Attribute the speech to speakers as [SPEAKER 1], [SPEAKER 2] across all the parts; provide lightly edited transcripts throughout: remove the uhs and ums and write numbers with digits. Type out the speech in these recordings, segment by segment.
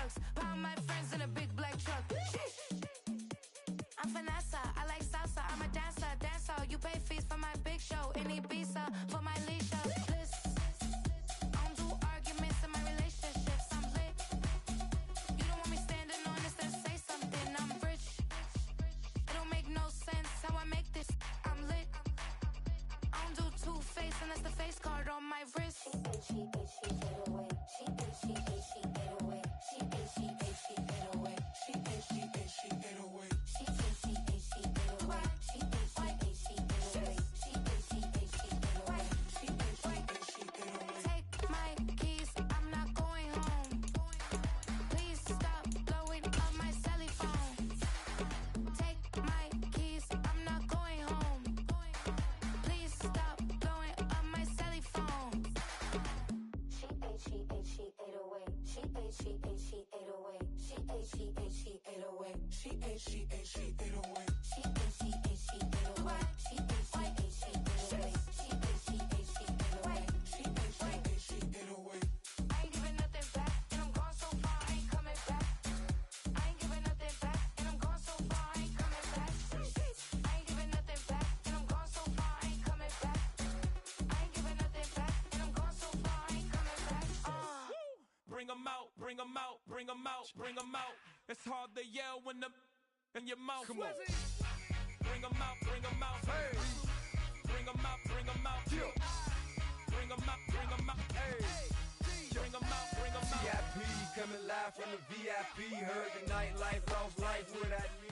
[SPEAKER 1] bucks. Pound my friends in a big black truck. I'm Vanessa, I like salsa. I'm a dancer. You pay fees for my big show. In Ibiza for my leisure. Bliss. I don't do arguments in my relationships. I'm lit. You don't want me standing on this, then say something. I'm rich. It don't make no sense how I make this. I'm lit. I don't do two-face unless the face card on my wrist. She get away. She get away. She get away. She get away.
[SPEAKER 2] Bring them out. It's hard to yell when the in your mouth. Come on. Bring them out. Hey. Bring them out. Yeah. Bring them out. Hey. Bring them out.
[SPEAKER 3] VIP coming live from the VIP. Heard the nightlife, lost life without me.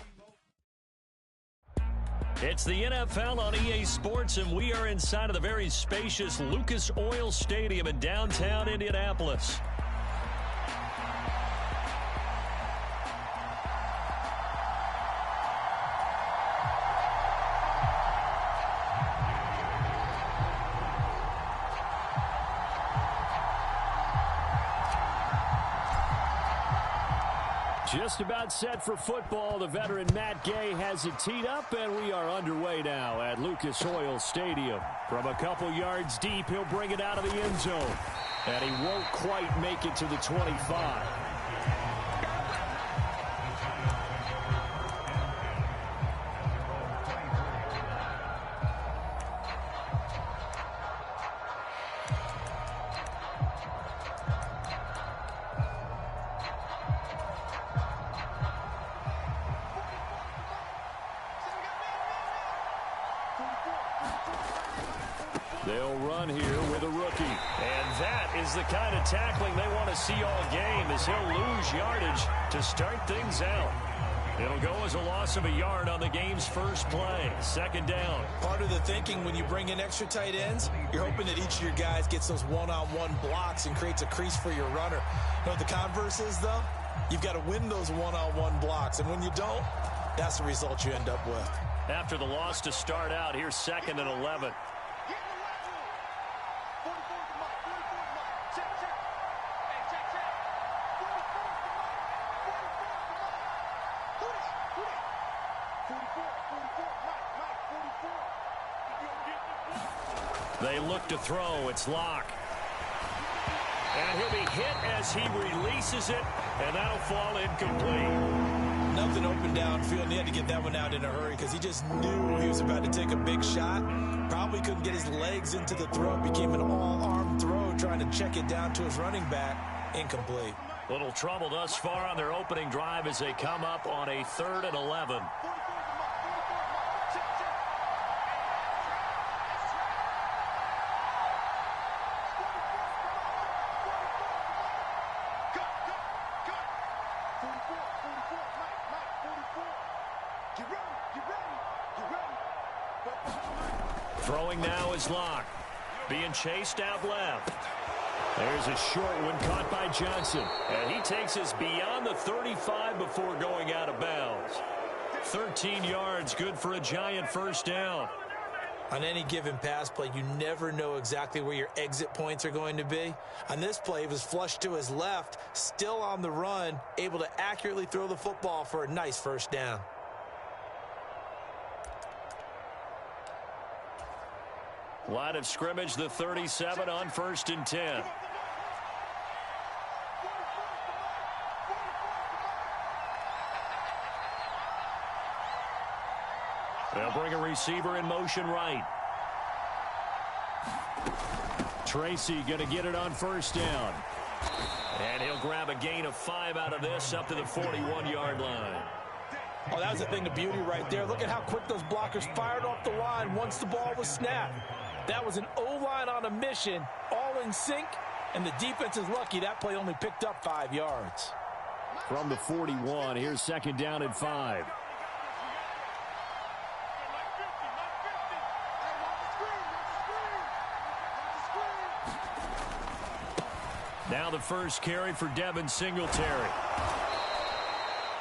[SPEAKER 4] It's the NFL on EA Sports, and we are inside of the very spacious Lucas Oil Stadium in downtown Indianapolis. Just about set for football. The veteran Matt Gay has it teed up, and we are underway now at Lucas Oil Stadium. From a couple yards deep, he'll bring it out of the end zone. And he won't quite make it to the 25. They'll run here with a rookie. And that is the kind of tackling they want to see all game, as he'll lose yardage to start things out. It'll go as a loss of a yard on the game's first play. Second down.
[SPEAKER 5] Part of the thinking when you bring in extra tight ends, you're hoping that each of your guys gets those one-on-one blocks and creates a crease for your runner. You know what the converse is, though? You've got to win those one-on-one blocks. And when you don't, that's the result you end up with.
[SPEAKER 4] After the loss to start out, here's 2nd and 11. They look to throw. It's Locke. And he'll be hit as he releases it, and that'll fall incomplete.
[SPEAKER 5] Nothing open downfield, and he had to get that one out in a hurry because he just knew he was about to take a big shot. Probably couldn't get his legs into the throw. It became an all-arm throw, trying to check it down to his running back. Incomplete.
[SPEAKER 4] Little trouble thus far on their opening drive as they come up on a 3rd and 11. Throwing now is Locke. Being chased out left. There's a short one caught by Johnson. And he takes us beyond the 35 before going out of bounds. 13 yards, good for a giant first down.
[SPEAKER 5] On any given pass play, you never know exactly where your exit points are going to be. On this play, it was flushed to his left, still on the run, able to accurately throw the football for a nice first down.
[SPEAKER 4] Line of scrimmage, the 37 on 1st and 10. a receiver in motion right. Tracy going to get it on first down. And he'll grab a gain of 5 out of this up to the 41-yard line.
[SPEAKER 5] Oh, that was a thing of beauty right there. Look at how quick those blockers fired off the line once the ball was snapped. That was an O-line on a mission, all in sync, and the defense is lucky that play only picked up 5 yards.
[SPEAKER 4] From the 41, here's second down and 5. Now the first carry for Devin Singletary.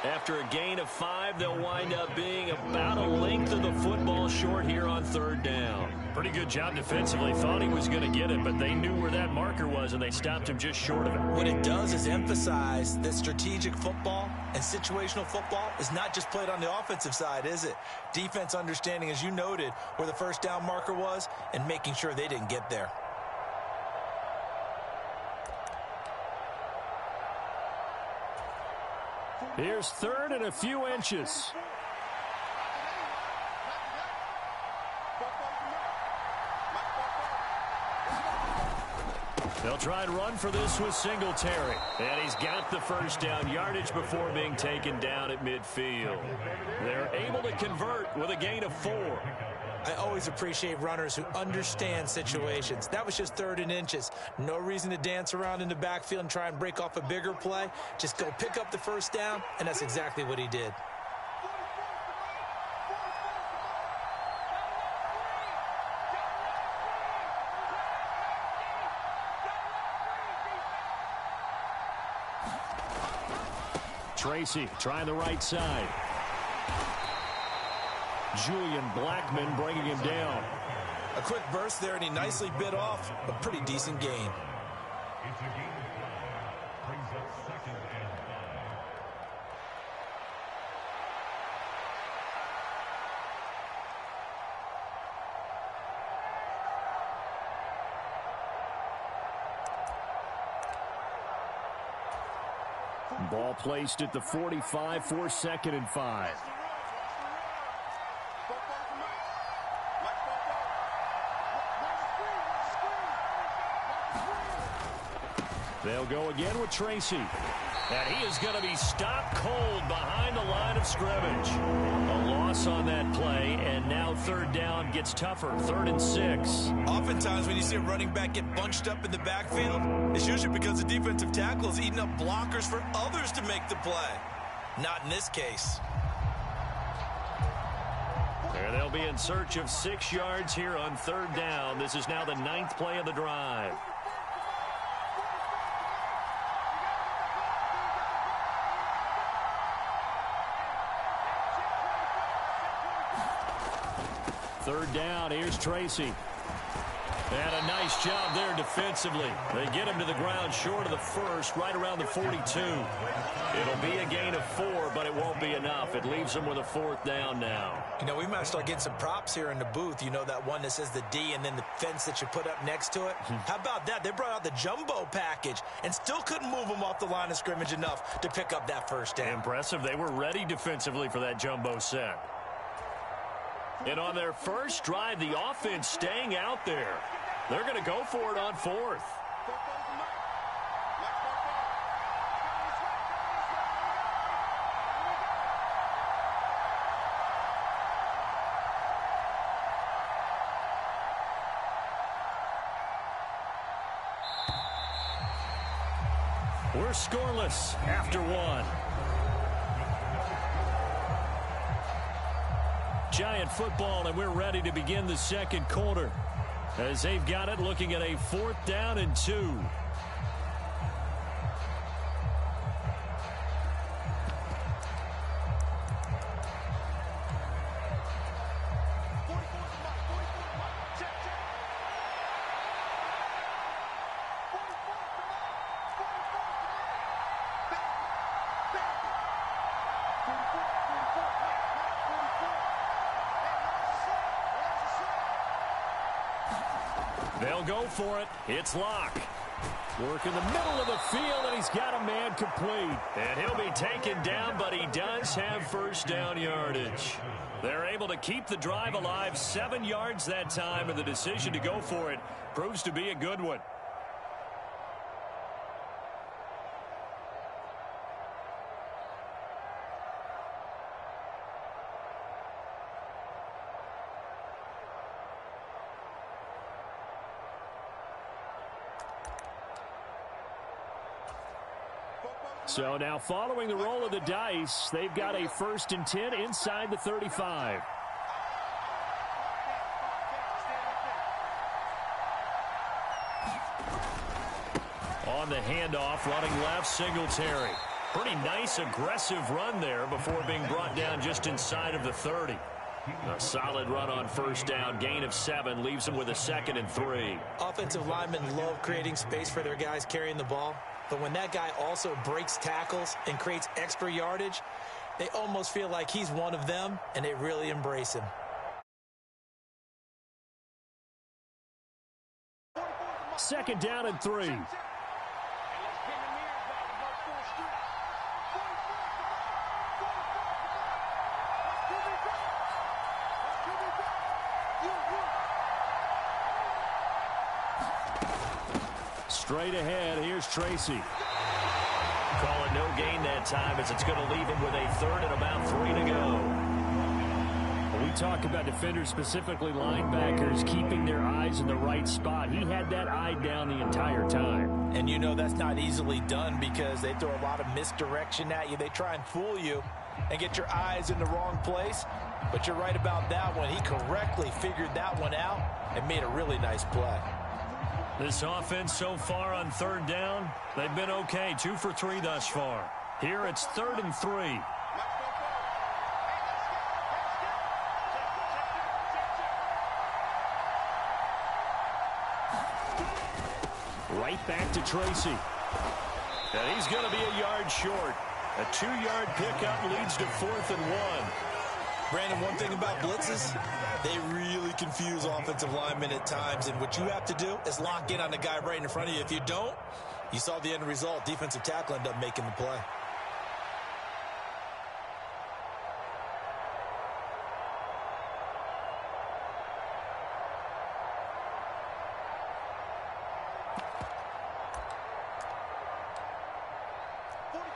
[SPEAKER 4] After a gain of 5, they'll wind up being about a length of the football short here on third down. Pretty good job defensively. Thought he was going to get it, but they knew where that marker was, and they stopped him just short of it.
[SPEAKER 5] What it does is emphasize that strategic football and situational football is not just played on the offensive side, is it? Defense understanding, as you noted, where the first down marker was and making sure they didn't get there.
[SPEAKER 4] Here's third and a few inches. They'll try and run for this with Singletary. And he's got the first down yardage before being taken down at midfield. They're able to convert with a gain of 4.
[SPEAKER 5] I always appreciate runners who understand situations. That was just third and inches. No reason to dance around in the backfield and try and break off a bigger play. Just go pick up the first down, and that's exactly what he did.
[SPEAKER 4] Tracy trying the right side. Julian Blackman bringing him down.
[SPEAKER 5] A quick burst there, and he nicely bit off a pretty decent gain.
[SPEAKER 4] Ball placed at the 45 for second and 5. They'll go again with Tracy. And he is going to be stopped cold behind the line of scrimmage. A loss on that play, and now third down gets tougher. 3rd and 6.
[SPEAKER 5] Oftentimes when you see a running back get bunched up in the backfield, it's usually because the defensive tackle is eating up blockers for others to make the play. Not in this case.
[SPEAKER 4] There they'll be in search of 6 yards here on third down. This is now the 9th play of the drive. Third down, here's Tracy. And a nice job there defensively. They get him to the ground short of the first, right around the 42. It'll be a gain of 4, but it won't be enough. It leaves them with a 4th down now.
[SPEAKER 5] You know, we might start getting some props here in the booth. You know, that one that says the D and then the fence that you put up next to it? How about that? They brought out the jumbo package and still couldn't move them off the line of scrimmage enough to pick up that first down.
[SPEAKER 4] Impressive. They were ready defensively for that jumbo set. And on their first drive, the offense staying out there. They're going to go for it on 4th. We're scoreless after 1. Giant football, and we're ready to begin the second quarter. As they've got it, looking at a 4th down and 2. They'll go for it. It's Locke. Work in the middle of the field, and he's got a man complete. And he'll be taken down, but he does have first down yardage. They're able to keep the drive alive, 7 yards that time, and the decision to go for it proves to be a good one. So now following the roll of the dice, they've got a 1st and 10 inside the 35. On the handoff, running left, Singletary. Pretty nice, aggressive run there before being brought down just inside of the 30. A solid run on 1st down, gain of 7, leaves them with a 2nd and 3.
[SPEAKER 5] Offensive linemen love creating space for their guys carrying the ball. But when that guy also breaks tackles and creates extra yardage, they almost feel like he's one of them, and they really embrace him.
[SPEAKER 4] Second down and 3. Straight ahead, here's Tracy. Call it no gain that time as it's going to leave him with a 3rd and about 3 to go.
[SPEAKER 6] When we talk about defenders, specifically linebackers, keeping their eyes in the right spot, he had that eye down the entire time.
[SPEAKER 5] And you know that's not easily done because they throw a lot of misdirection at you. They try and fool you and get your eyes in the wrong place. But you're right about that one. He correctly figured that one out and made a really nice play.
[SPEAKER 4] This offense so far on 3rd down, they've been okay. 2 for 3 thus far. Here it's 3rd and 3.
[SPEAKER 6] Right back to Tracy.
[SPEAKER 4] And he's going to be a yard short. A 2-yard pickup leads to 4th and 1.
[SPEAKER 5] Brandon, one thing about blitzes, they really confuse offensive linemen at times, and what you have to do is lock in on the guy right in front of you. If you don't, you saw the end result. Defensive tackle ended up making the play.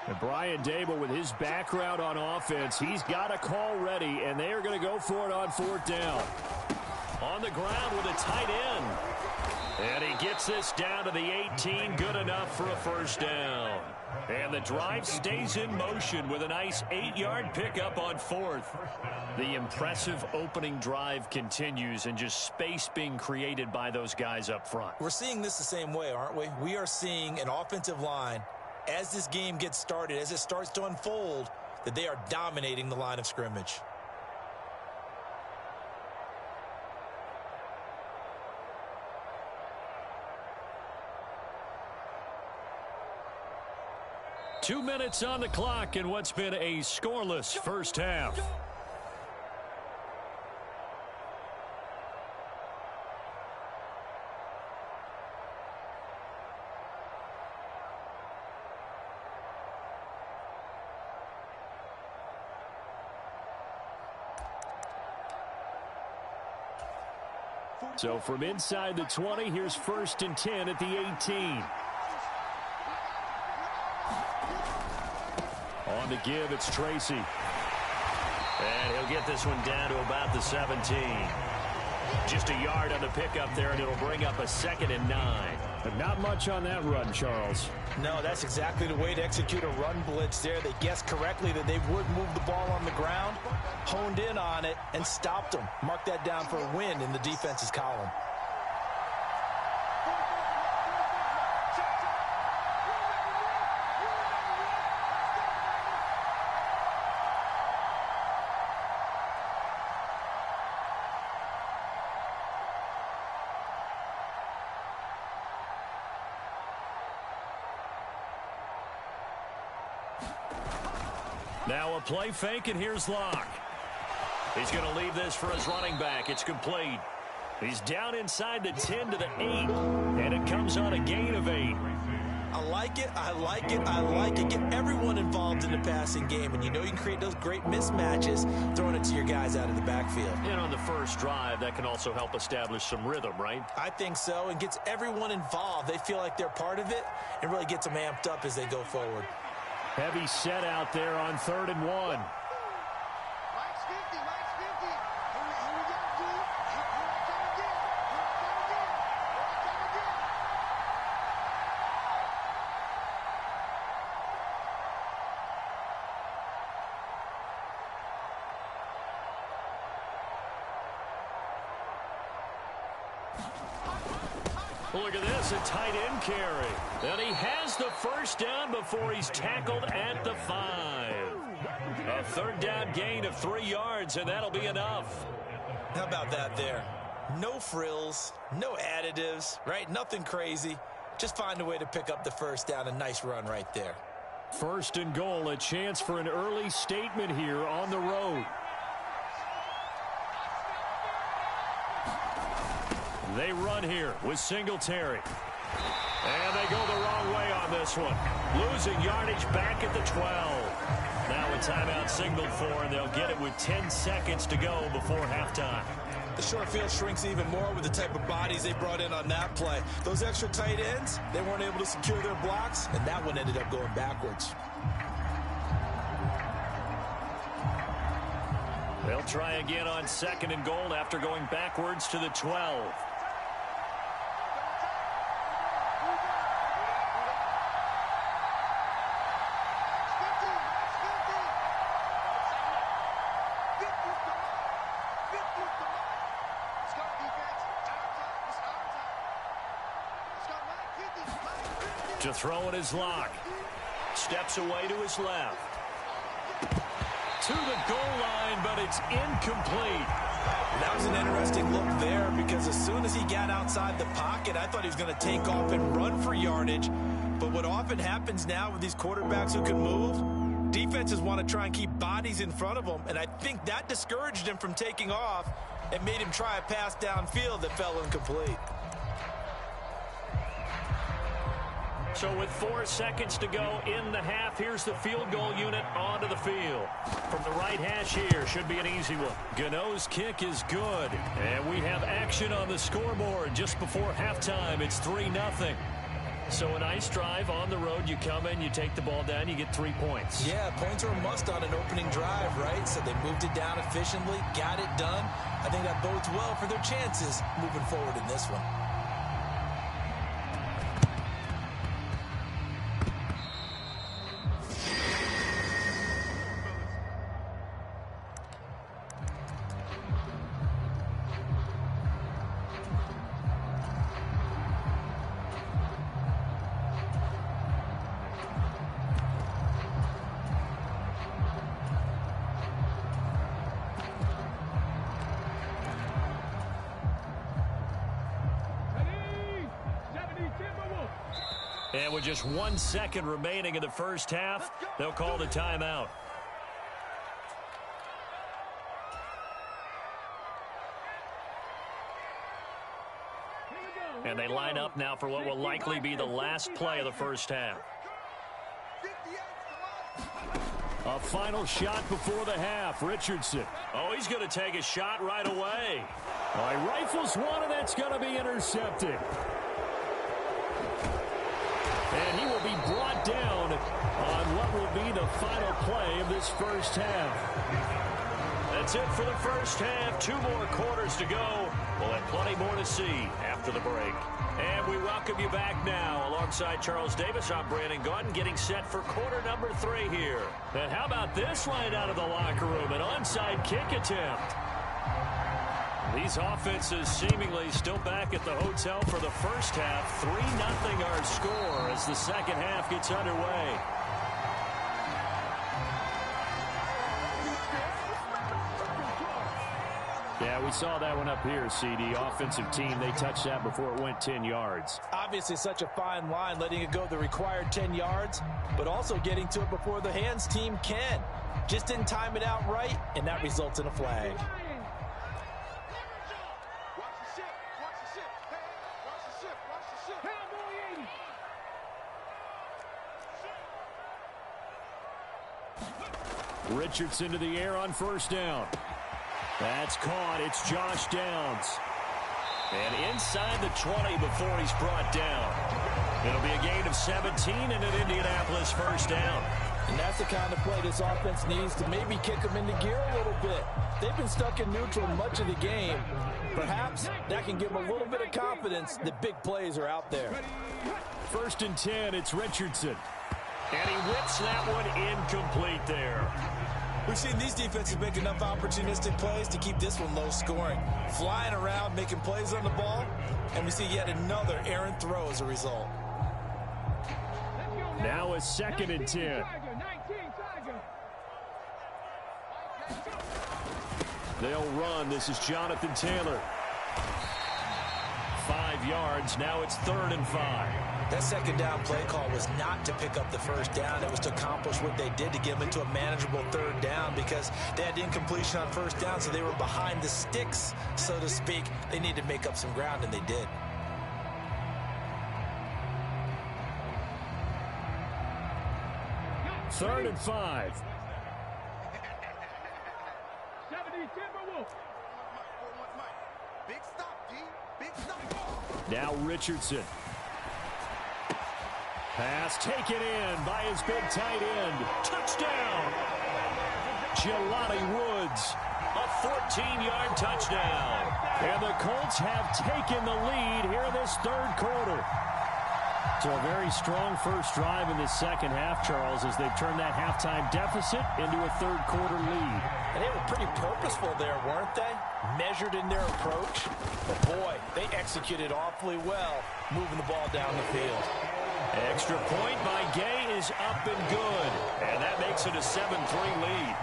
[SPEAKER 6] And Brian Dable, with his background on offense, he's got a call ready, and they are going to go for it on 4th down.
[SPEAKER 4] On the ground with a tight end. And he gets this down to the 18, good enough for a 1st down. And the drive stays in motion with a nice 8-yard pickup on 4th.
[SPEAKER 6] The impressive opening drive continues, and just space being created by those guys up front.
[SPEAKER 5] We're seeing this the same way, aren't we? We are seeing an offensive line, as this game gets started, as it starts to unfold, that they are dominating the line of scrimmage.
[SPEAKER 4] Two minutes on the clock in what's been a scoreless first half.
[SPEAKER 6] So from inside the 20, here's 1st and 10 at the 18. On the give, it's Tracy.
[SPEAKER 4] And he'll get this one down to about the 17. Just a yard on the pickup there, and it'll bring up a 2nd and 9.
[SPEAKER 6] But not much on that run, Charles.
[SPEAKER 5] No, that's exactly the way to execute a run blitz there. They guessed correctly that they would move the ball on the ground, honed in on it, and stopped them. Mark that down for a win in the defense's column.
[SPEAKER 4] Now a play fake, and here's Locke. He's going to leave this for his running back. It's complete. He's down inside the 10 to the 8, and it comes on a gain of 8.
[SPEAKER 5] I like it, I like it, I like it. Get everyone involved in the passing game, and you know you can create those great mismatches throwing it to your guys out of the backfield.
[SPEAKER 4] And on the first drive, that can also help establish some rhythm, right?
[SPEAKER 5] I think so, and gets everyone involved. They feel like they're part of it, and really gets them amped up as they go forward.
[SPEAKER 6] Heavy set out there on 3rd and 1.
[SPEAKER 4] Look at this, a tight end carry. And he has the first down before he's tackled at the 5. A 3rd down gain of 3 yards, and that'll be enough.
[SPEAKER 5] How about that there? No frills, no additives, right? Nothing crazy. Just find a way to pick up the first down. A nice run right there.
[SPEAKER 6] 1st and goal, a chance for an early statement here on the road. They run here with Singletary. And they go the wrong way on this one. Losing yardage back at the 12. Now a timeout signaled for, and they'll get it with 10 seconds to go before halftime.
[SPEAKER 5] The short field shrinks even more with the type of bodies they brought in on that play. Those extra tight ends, they weren't able to secure their blocks, and that one ended up going backwards.
[SPEAKER 4] They'll try again on 2nd and goal after going backwards to the 12. To throw it is Locke. Steps away to his left. To the goal line, but it's incomplete.
[SPEAKER 5] That was an interesting look there because as soon as he got outside the pocket, I thought he was going to take off and run for yardage. But what often happens now with these quarterbacks who can move, defenses want to try and keep bodies in front of them, and I think that discouraged him from taking off and made him try a pass downfield that fell incomplete.
[SPEAKER 4] So with 4 seconds to go in the half, here's the field goal unit onto the field. From the right hash here, should be an easy one. Gano's kick is good. And we have action on the scoreboard just before halftime. It's 3-0. So a nice drive on the road. You come in, you take the ball down, you get 3 points.
[SPEAKER 5] Yeah, points are a must on an opening drive, right? So they moved it down efficiently, got it done. I think that bodes well for their chances moving forward in this one.
[SPEAKER 4] And with just 1 second remaining in the first half, they'll call the timeout. And they line up now for what will likely be the last play of the first half.
[SPEAKER 6] A final shot before the half. Richardson.
[SPEAKER 4] Oh, he's going to take a shot right away.
[SPEAKER 6] All right, rifles one, and that's going to be intercepted. And he will be brought down on what will be the final play of this first half.
[SPEAKER 4] That's it for the first half. 2 more quarters to go. We'll have plenty more to see after the break. And we welcome you back now. Alongside Charles Davis, I'm Brandon Gaudin, getting set for quarter number 3 here. And how about this line out of the locker room? An onside kick attempt. These offenses seemingly still back at the hotel for the first half. 3-0 our score as the second half gets underway.
[SPEAKER 6] Yeah, we saw that one up here, CD. Offensive team, they touched that before it went 10 yards.
[SPEAKER 5] Obviously such a fine line, letting it go the required 10 yards, but also getting to it before the hands team can. Just didn't time it out right, and that results in a flag.
[SPEAKER 4] Richardson to the air on first down. That's caught. It's Josh Downs. And inside the 20 before he's brought down. It'll be a gain of 17 and an Indianapolis first down.
[SPEAKER 5] And that's the kind of play this offense needs to maybe kick them into gear a little bit. They've been stuck in neutral much of the game. Perhaps that can give them a little bit of confidence that big plays are out there.
[SPEAKER 4] First and 10, it's Richardson. And he whips that one incomplete there.
[SPEAKER 5] We've seen these defenses make enough opportunistic plays to keep this one low scoring. Flying around, making plays on the ball, and we see yet another errant throw as a result.
[SPEAKER 4] Now a second and 10. They'll run. This is Jonathan Taylor. 5 yards. Now it's 3rd and 5.
[SPEAKER 5] That second down play call was not to pick up the first down. It was to accomplish what they did to get them into a manageable 3rd down because they had incompletion on first down, so they were behind the sticks, so to speak. They needed to make up some ground, and they did.
[SPEAKER 4] Third and 5. Now Richardson. Pass taken in by his big tight end. Touchdown! Jelani Woods. A 14-yard touchdown. And the Colts have taken the lead here in this 3rd quarter. So a very strong first drive in the second half, Charles, as they've turned that halftime deficit into a 3rd quarter lead.
[SPEAKER 5] And they were pretty purposeful there, weren't they? Measured in their approach. But boy, they executed awfully well, moving the ball down the field.
[SPEAKER 4] Extra point by Gay is up and good. And that makes it a 7-3 lead.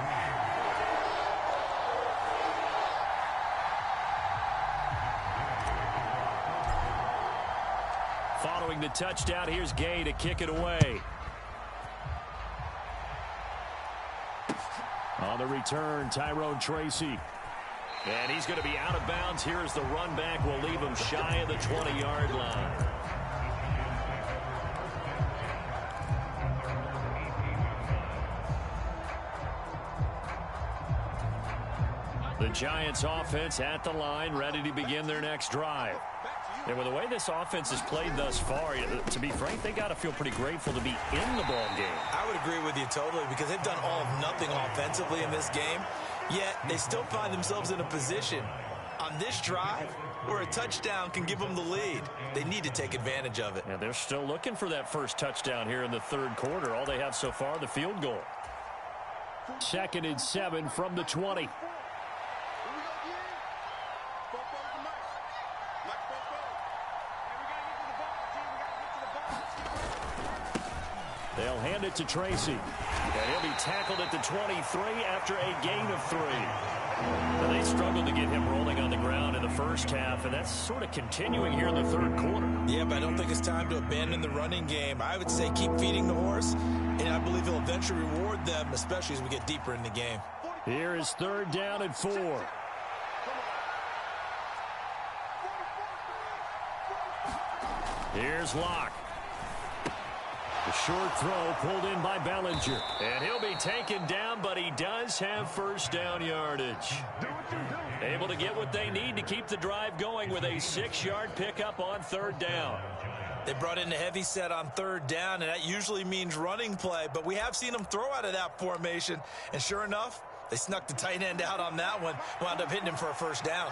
[SPEAKER 4] Following the touchdown, here's Gay to kick it away. On the return, Tyrone Tracy. And he's going to be out of bounds. Here's the run back. Will leave him shy of the 20-yard line. The Giants offense at the line, ready to begin their next drive. And with the way this offense has played thus far, to be frank, they got to feel pretty grateful to be in the ball game.
[SPEAKER 5] I would agree with you totally because they've done all of nothing offensively in this game, yet they still find themselves in a position on this drive where a touchdown can give them the lead. They need to take advantage of it.
[SPEAKER 4] And they're still looking for that first touchdown here in the 3rd quarter. All they have so far, the field goal. 2nd and 7 from the 20. They'll hand it to Tracy. And he'll be tackled at the 23 after a gain of 3. Now, they struggled to get him rolling on the ground in the first half, and that's sort of continuing here in the 3rd quarter.
[SPEAKER 5] Yeah, but I don't think it's time to abandon the running game. I would say keep feeding the horse, and I believe he'll eventually reward them, especially as we get deeper in the game.
[SPEAKER 4] Here is 3rd down and 4. Here's Locke. The short throw pulled in by Bellinger. And he'll be taken down, but he does have first down yardage. Able to get what they need to keep the drive going with a 6-yard pickup on 3rd down.
[SPEAKER 5] They brought in a heavy set on 3rd down, and that usually means running play. But we have seen them throw out of that formation. And sure enough, they snuck the tight end out on that one. Wound up hitting him for a first down.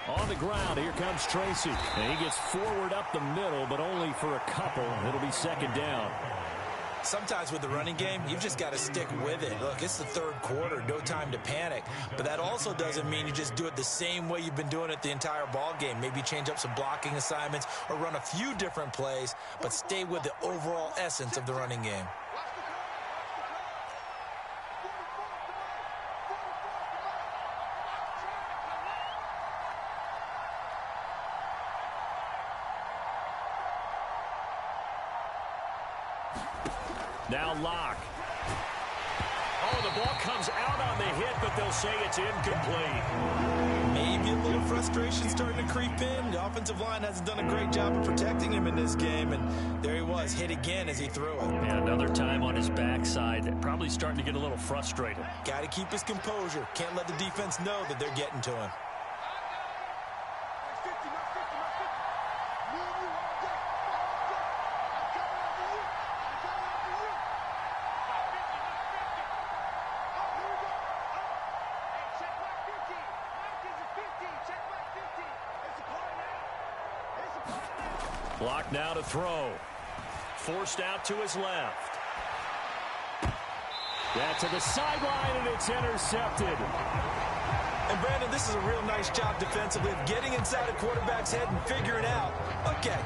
[SPEAKER 4] On the ground, here comes Tracy. And he gets forward up the middle, but only for a couple. It'll be 2nd down.
[SPEAKER 5] Sometimes with the running game, you've just got to stick with it. Look, it's the 3rd quarter, no time to panic. But that also doesn't mean you just do it the same way you've been doing it the entire ball game. Maybe change up some blocking assignments or run a few different plays, but stay with the overall essence of the running game.
[SPEAKER 4] Now Locke. Oh, the ball comes out on the hit, but they'll say it's incomplete.
[SPEAKER 5] Maybe a little frustration starting to creep in. The offensive line hasn't done a great job of protecting him in this game, and there he was, hit again as he threw it.
[SPEAKER 4] Yeah, another time on his backside, probably starting to get a little frustrated.
[SPEAKER 5] Got to keep his composure. Can't let the defense know that they're getting to him.
[SPEAKER 4] Block now to throw. Forced out to his left. That to the sideline, and it's intercepted.
[SPEAKER 5] And, Brandon, this is a real nice job defensively of getting inside a quarterback's head and figuring out, okay,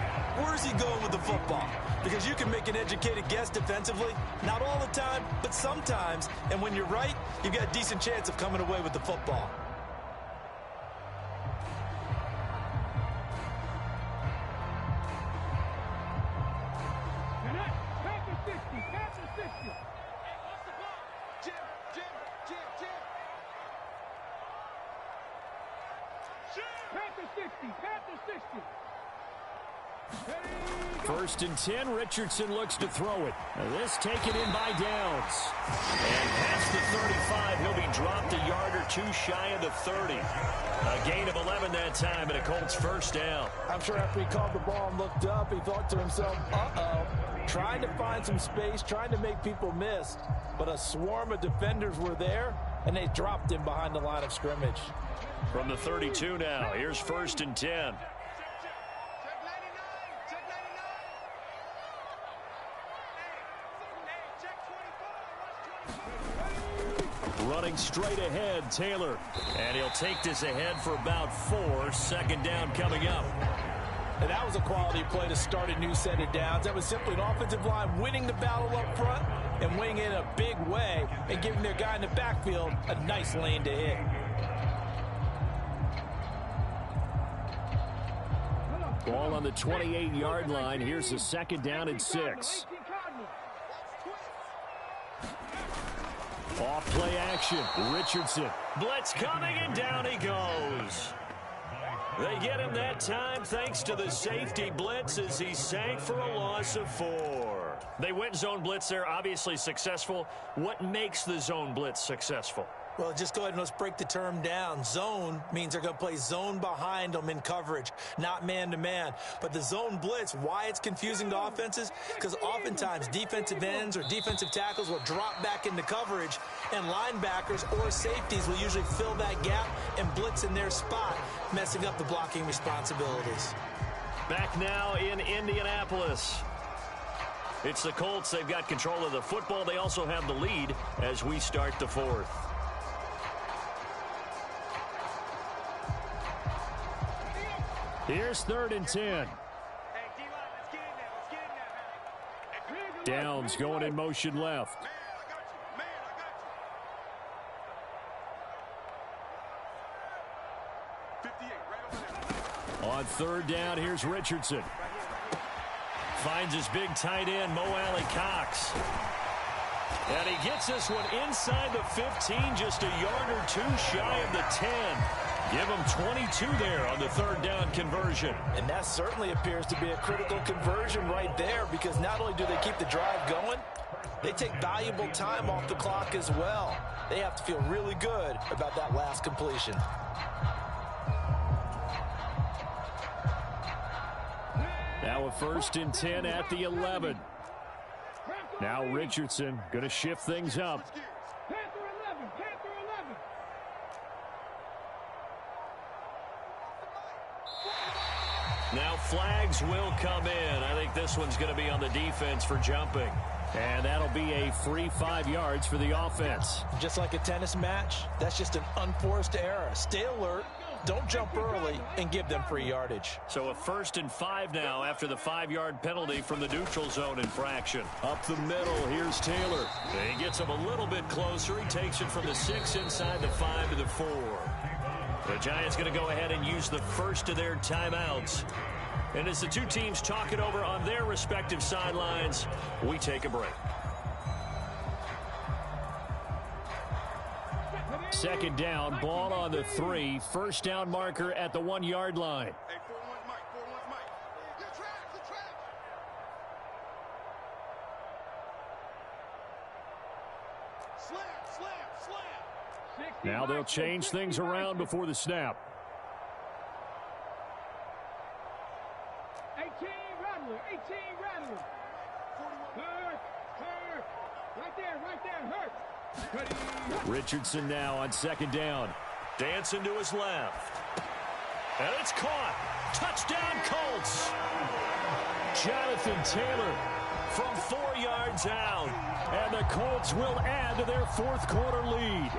[SPEAKER 5] where's he going with the football? Because you can make an educated guess defensively, not all the time, but sometimes. And when you're right, you've got a decent chance of coming away with the football.
[SPEAKER 4] First and 10, Richardson looks to throw it. This taken in by Downs. And past the 35, he'll be dropped a yard or two shy of the 30. A gain of 11 that time, and a Colts first down.
[SPEAKER 5] I'm sure after he caught the ball and looked up, he thought to himself, uh-oh, trying to find some space, trying to make people miss. But a swarm of defenders were there, and they dropped him behind the line of scrimmage.
[SPEAKER 4] From the 32 now, here's first and 10. Running straight ahead, Taylor. And he'll take this ahead for about 4. Second down coming up.
[SPEAKER 5] And that was a quality play to start a new set of downs. That was simply an offensive line winning the battle up front and winning in a big way and giving their guy in the backfield a nice lane to hit.
[SPEAKER 4] Ball on the 28-yard line. Here's the second down and 6. Off play action. Richardson. Blitz coming, and down he goes. They get him that time thanks to the safety blitz as he sank for a loss of 4. They went zone blitz there, obviously successful. What makes the zone blitz successful?
[SPEAKER 5] Well, just go ahead and let's break the term down. Zone means they're going to play zone behind them in coverage, not man-to-man. But the zone blitz, why it's confusing to offenses? Because oftentimes defensive ends or defensive tackles will drop back into coverage, and linebackers or safeties will usually fill that gap and blitz in their spot, messing up the blocking responsibilities.
[SPEAKER 4] Back now in Indianapolis. It's the Colts. They've got control of the football. They also have the lead as we start the 4th. Here's 3rd and 10. Downs going in motion left. On 3rd down, here's Richardson. Finds his big tight end, Mo Alley Cox. And he gets this one inside the 15, just a yard or two shy of the 10. Give him 22 there on the 3rd down conversion.
[SPEAKER 5] And that certainly appears to be a critical conversion right there, because not only do they keep the drive going, they take valuable time off the clock as well. They have to feel really good about that last completion.
[SPEAKER 4] Now a 1st and 10 at the 11. Now Richardson going to shift things up. Now flags will come in. I think this one's going to be on the defense for jumping. And that'll be a free 5 yards for the offense.
[SPEAKER 5] Just like a tennis match, that's just an unforced error. Stay alert, don't jump early, and give them free yardage.
[SPEAKER 4] So a 1st and 5 now after the 5-yard penalty from the neutral zone infraction. Up the middle, here's Taylor. He gets him a little bit closer. He takes it from the 6 inside the 5 to the 4. The Giants going to go ahead and use the first of their timeouts. And as the two teams talk it over on their respective sidelines, we take a break.
[SPEAKER 6] Second down, ball on the 3. First down marker at the 1-yard line.
[SPEAKER 7] Hey, 4-1 Mike, 4-1 Mike. Good track, good track. Slam.
[SPEAKER 6] Now they'll change things around before the snap.
[SPEAKER 8] 18 Rattler. Hurt. Right there, hurt.
[SPEAKER 6] Richardson now on second down.
[SPEAKER 4] Dancing to his left. And it's caught. Touchdown, Colts.
[SPEAKER 6] Jonathan Taylor from 4 yards out. And the Colts will add to their fourth quarter lead.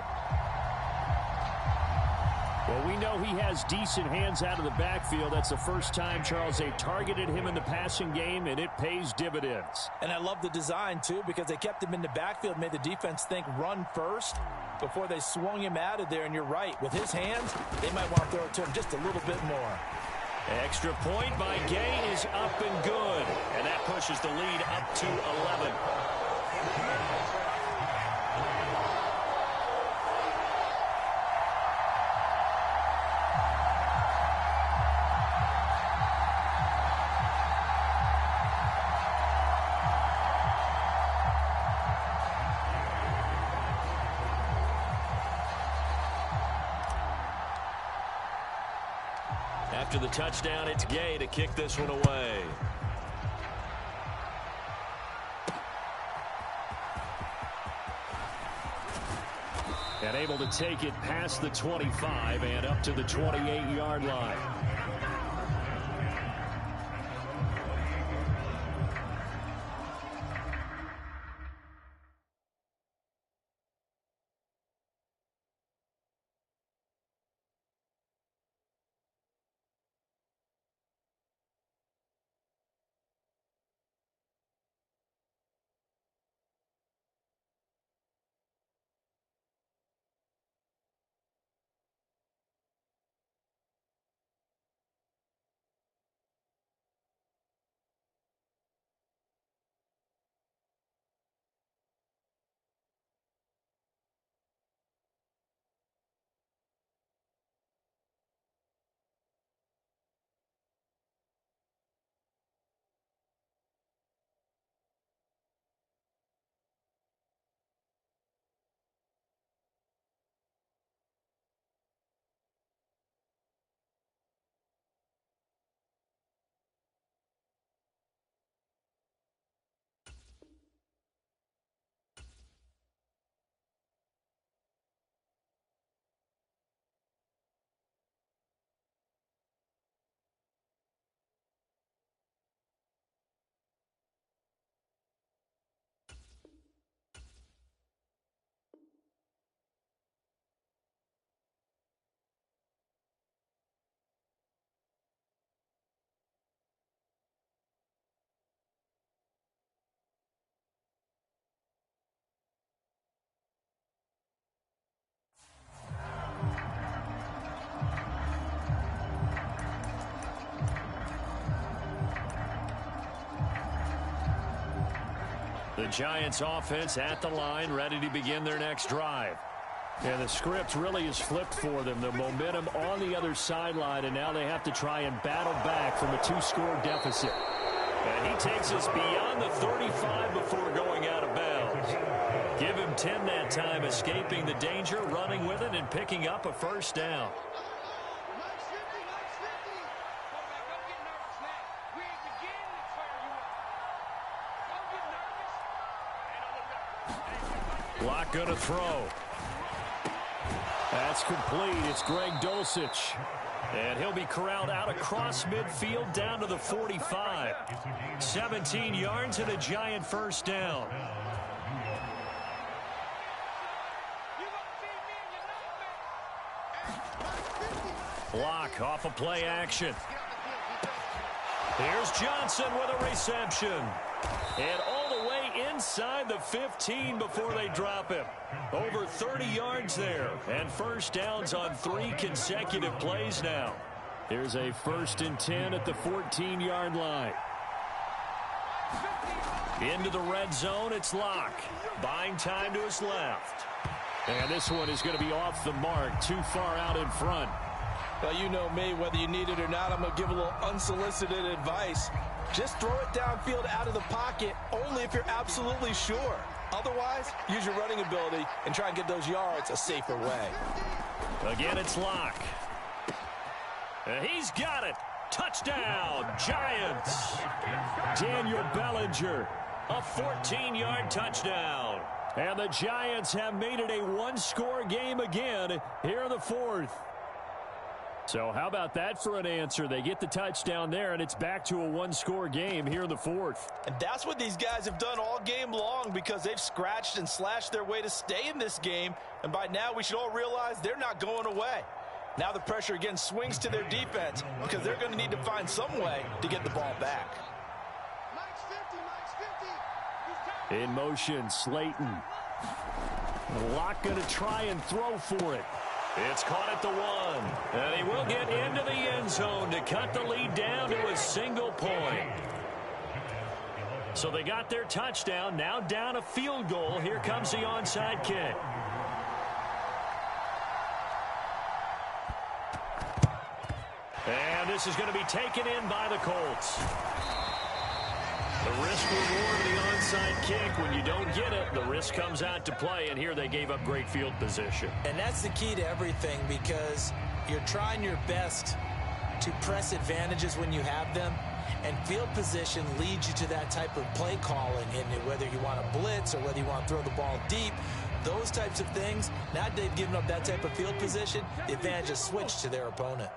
[SPEAKER 6] Well, we know he has decent hands out of the backfield. That's the first time, Charles, they've targeted him in the passing game, and it pays dividends.
[SPEAKER 5] And I love the design, too, because they kept him in the backfield, made the defense think run first before they swung him out of there. And you're right, with his hands, they might want to throw it to him just a little bit more.
[SPEAKER 6] Extra point by Gay is up and good.
[SPEAKER 4] And that pushes the lead up to 11. After the touchdown, it's Gay to kick this one away.
[SPEAKER 6] And able to take it past the 25 and up to the 28-yard line. The Giants offense at the line, ready to begin their next drive. And the script really is flipped for them. The momentum on the other sideline, and now they have to try and battle back from a 2-score deficit.
[SPEAKER 4] And he takes us beyond the 35 before going out of bounds.
[SPEAKER 6] Give him 10 that time, escaping the danger, running with it, and picking up a first down. Block going to throw. That's complete. It's Greg Dulcich. And he'll be corralled out across midfield down to the 45. 17 yards and a Giant first down. Block off of play action. Here's Johnson with a reception. And all the way inside the 15 before they drop him. Over 30 yards there. And first downs on 3 consecutive plays now. Here's a 1st and 10 at the 14-yard line. Into the red zone, it's Locke. Buying time to his left. And this one is going to be off the mark, too far out in front.
[SPEAKER 5] Well, you know me, whether you need it or not, I'm going to give a little unsolicited advice. Just throw it downfield out of the pocket, only if you're absolutely sure. Otherwise, use your running ability and try and get those yards a safer way.
[SPEAKER 6] Again, it's Locke. He's got it. Touchdown, Giants. Daniel Bellinger, a 14-yard touchdown. And the Giants have made it a one-score game again here in the fourth. So how about that for an answer? They get the touchdown there, and it's back to a one-score game here in the fourth.
[SPEAKER 5] And that's what these guys have done all game long because they've scratched and slashed their way to stay in this game. And by now, we should all realize they're not going away. Now the pressure again swings to their defense because they're going to need to find some way to get the ball back.
[SPEAKER 6] In motion, Slayton. Locke going to try and throw for it. It's caught at the 1. And he will get into the end zone to cut the lead down to a single point. So they got their touchdown. Now down a field goal. Here comes the onside kick. And this is going to be taken in by the Colts. The risk reward of the onside kick. When you don't get it, the risk comes out to play, and here they gave up great field position.
[SPEAKER 5] And that's the key to everything because you're trying your best to press advantages when you have them, and field position leads you to that type of play calling, and whether you want to blitz or whether you want to throw the ball deep, those types of things, now that they've given up that type of field position, the advantage is switched to their opponent.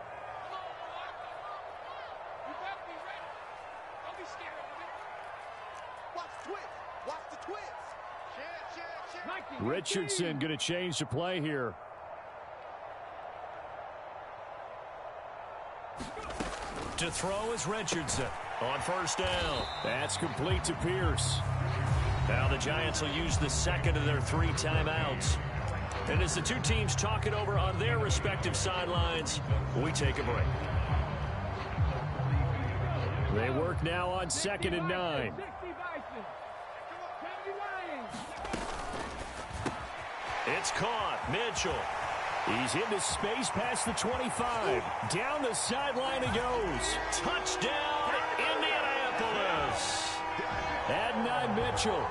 [SPEAKER 6] Richardson going to change the play here. To throw is Richardson on first down. That's complete to Pierce. Now the Giants will use the second of their 3 timeouts. And as the two teams talk it over on their respective sidelines, we take a break. They work now on 2nd and 9. It's caught. Mitchell. He's into space past the 25. Down the sideline he goes. Touchdown, Indianapolis. Adonai Mitchell,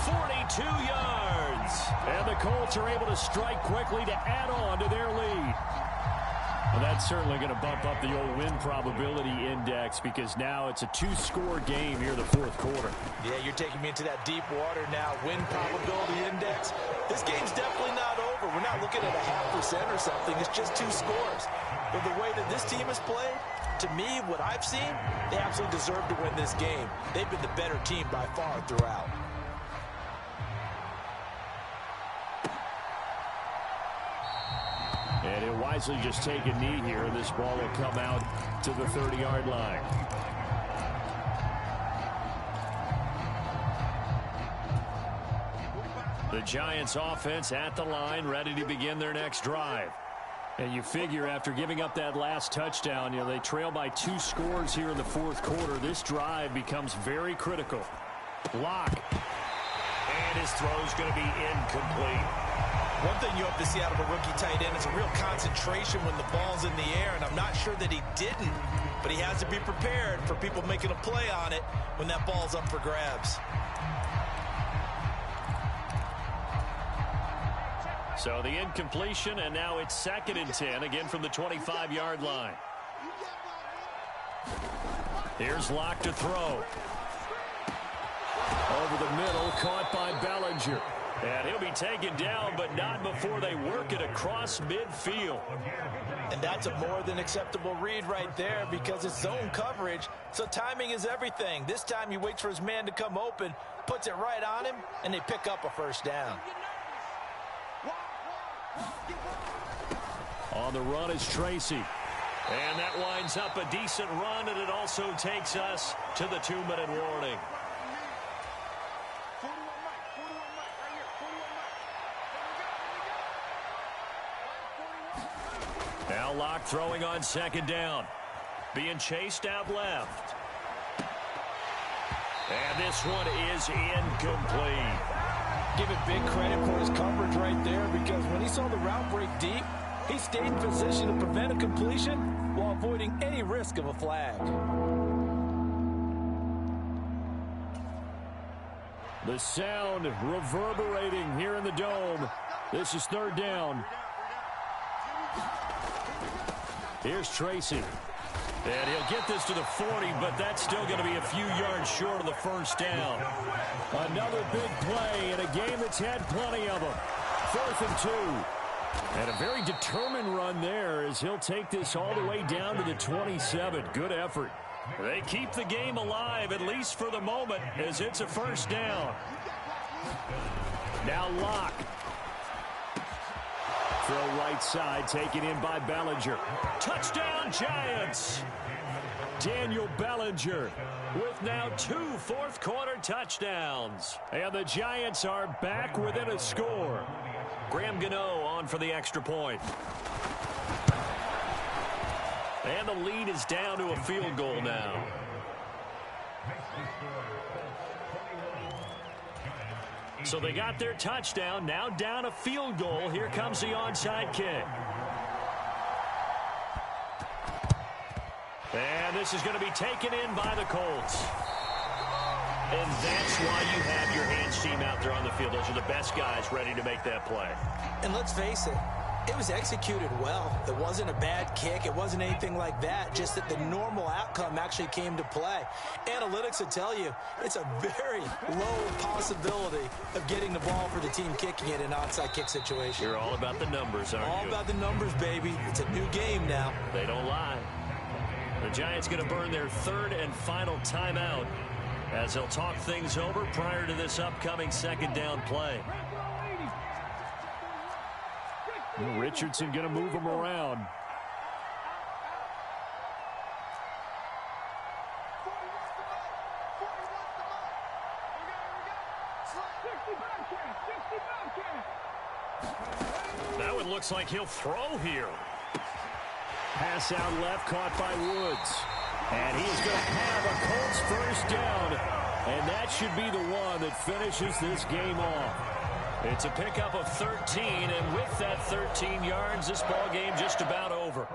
[SPEAKER 6] 42 yards. And the Colts are able to strike quickly to add on to their lead. Well, that's certainly going to bump up the old win probability index because now it's a 2-score game here in the fourth quarter.
[SPEAKER 5] Yeah, you're taking me into that deep water now. Win probability index. This game's definitely not over. We're not looking at a 0.5% or something. It's just 2 scores. But the way that this team has played, to me, what I've seen, they absolutely deserve to win this game. They've been the better team by far throughout.
[SPEAKER 6] And he'll wisely just take a knee here, and this ball will come out to the 30-yard line. The Giants offense at the line, ready to begin their next drive. And you figure after giving up that last touchdown, they trail by 2 scores here in the fourth quarter. This drive becomes very critical. Locke. And his throw's going to be incomplete.
[SPEAKER 5] One thing you hope to see out of a rookie tight end is a real concentration when the ball's in the air, and I'm not sure that he didn't, but he has to be prepared for people making a play on it when that ball's up for grabs.
[SPEAKER 6] So the incompletion, and now it's 2nd and 10, again from the 25-yard line. Here's Locke to throw. Over the middle, caught by Bellinger. And he'll be taken down, but not before they work it across midfield.
[SPEAKER 5] And that's a more than acceptable read right there because it's zone coverage, so timing is everything. This time he waits for his man to come open, puts it right on him, and they pick up a first down.
[SPEAKER 6] On the run is Tracy. And that winds up a decent run, and it also takes us to the 2-minute warning. Now Locke throwing on 2nd down. Being chased out left. And this one is incomplete.
[SPEAKER 5] give it big credit for his coverage right there, because when he saw the route break deep, he stayed in position to prevent a completion while avoiding any risk of a flag.
[SPEAKER 6] The sound reverberating here in the dome. This is third down. Here's Tracy. And he'll get this to the 40, but that's still going to be a few yards short of the first down. Another big play in a game that's had plenty of them. 4th and 2. And a very determined run there as he'll take this all the way down to the 27. Good effort. They keep the game alive, at least for the moment, as it's a first down. Now Locke. Throw right side, taken in by Bellinger. Touchdown, Giants! Daniel Bellinger with now 2 fourth-quarter touchdowns. And the Giants are back within a score. Graham Gano on for the extra point. And the lead is down to a field goal now. So they got their touchdown, now down a field goal. Here comes the onside kick. And this is going to be taken in by the Colts. And that's why you have your hands team out there on the field. Those are the best guys ready to make that play.
[SPEAKER 5] And let's face it, it was executed well. It wasn't a bad kick. It wasn't anything like that. Just that the normal outcome actually came to play. Analytics will tell you it's a very low possibility of getting the ball for the team kicking it in an onside kick situation.
[SPEAKER 6] You're all about the numbers, aren't you?
[SPEAKER 5] All about the numbers, baby. It's a new game now.
[SPEAKER 6] They don't lie. The Giants going to burn their 3rd and final timeout as they'll talk things over prior to this upcoming 2nd down play. Richardson going to move him around. That one looks like he'll throw here. Pass out left, caught by Woods. And he's going to have a Colts first down. And that should be the one that finishes this game off. It's a pickup of 13, and with that 13 yards, this ball game just about over.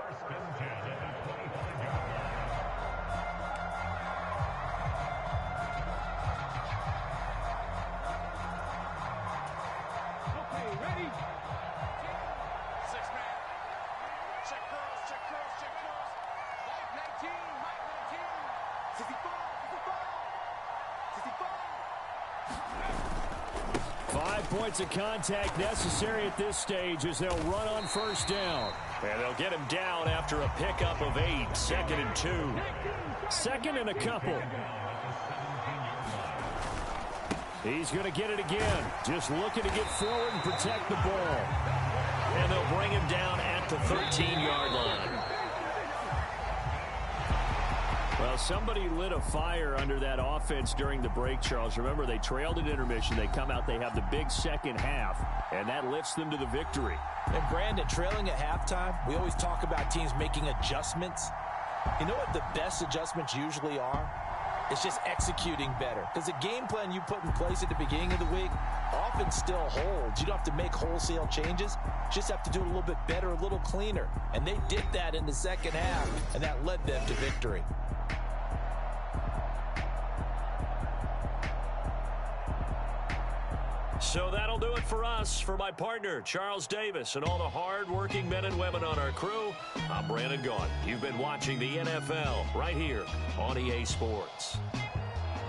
[SPEAKER 8] Okay, ready?
[SPEAKER 7] 6-man. Check curls, check curls, check curls. Mike 19, Mike 19. 64, 64, 64.
[SPEAKER 6] 5 points of contact necessary at this stage as they'll run on first down. And they'll get him down after a pickup of 8. 2nd and 2. 2nd and a couple. He's going to get it again. Just looking to get forward and protect the ball. And they'll bring him down at the 13-yard line. Well, somebody lit a fire under that offense during the break, Charles. Remember, they trailed at intermission. They come out, they have the big second half, and that lifts them to the victory.
[SPEAKER 5] And Brandon, trailing at halftime, we always talk about teams making adjustments. You know what the best adjustments usually are? It's just executing better. Because the game plan you put in place at the beginning of the week often still holds. You don't have to make wholesale changes. You just have to do it a little bit better, a little cleaner. And they did that in the second half, and that led them to victory.
[SPEAKER 6] So that'll do it for us. For my partner, Charles Davis, and all the hard-working men and women on our crew, I'm Brandon Gaudin. You've been watching the NFL right here on EA Sports.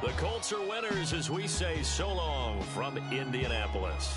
[SPEAKER 6] The Colts are winners as we say so long from Indianapolis.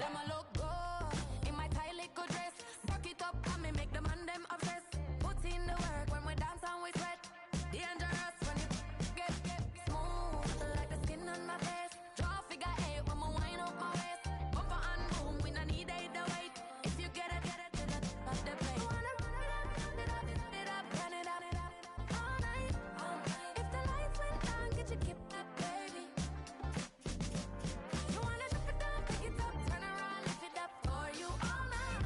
[SPEAKER 1] Them a look good in my tight little dress. Rock it up and me make the man them obsessed. Put in the work when we dance and we sweat. Dangerous when you get smooth like the skin on my face. Draw figure eight when we wind up my waist. Bumper and boom, we no need it the weight. If you get it, then not the play. You wanna run it up, run it up, all night. If the lights went down, get your kip up, baby. You wanna drop it down, pick it up, turn around, lift it up for you all night.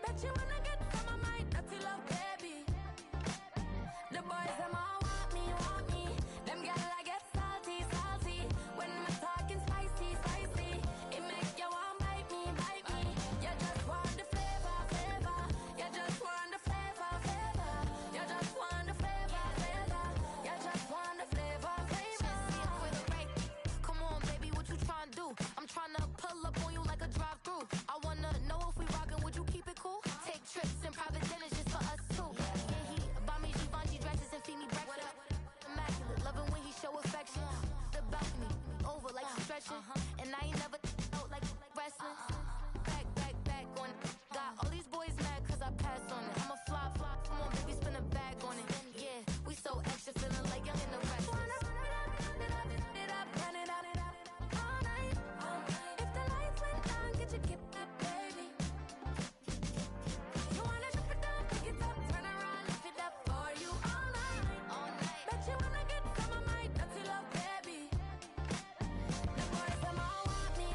[SPEAKER 1] Bet you wanna get some of my dirty love, baby. The boys them all want me. Them gyal I get salty. When I'm talking spicy. It make you want bite me. You just want the flavor. You just want the flavor. You just want the flavor. You just want the flavor. With a break. Come on, baby, what you tryna do? I'm tryna pull up on you like a drive-through. I wanna know if we rockin', would you keep it cool? Take trips and private dinners just for us two. Yeah, he buy me Givenchy dresses and feed me breakfast. Immaculate, loving when he show affection. The balcony, over like stretching. And I ain't never out like wrestling. Back on it. Got all these boys mad cause I passed on it. I'm a flop. Come on, baby, spin a bag on it. Yeah, we so extra, feeling like young and the rest. Run it up, all night. If the lights went down, get your kip up, baby. You wanna drop it down, pick it up, turn around, lift it up for you all night. Bet you wanna get some of my dirty love, baby. The boys them all want me.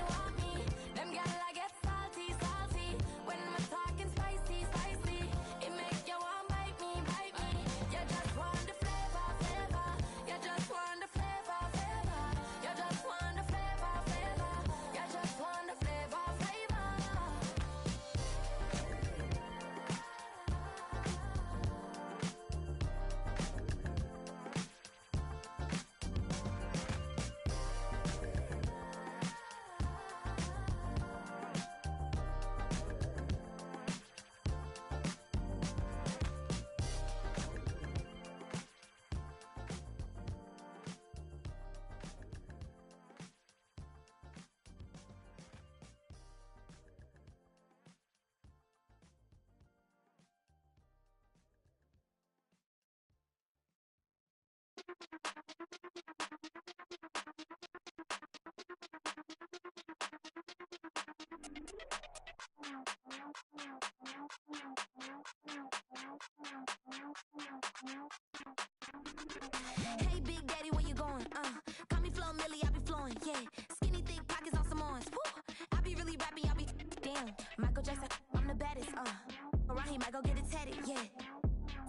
[SPEAKER 1] Them gyal I get salty. When I'm talking spicy. It make you want bite me. You just want the flavor. You just want the flavor. You just want the flavor. You just want the flavor. Hey, Big Daddy, where you going? Call me Flo Millie, I be flowing, yeah. Skinny, thick pockets on some ones. I be really rapping, I be damn. Michael Jackson, I'm the baddest, Around here, might go get it tatted, yeah.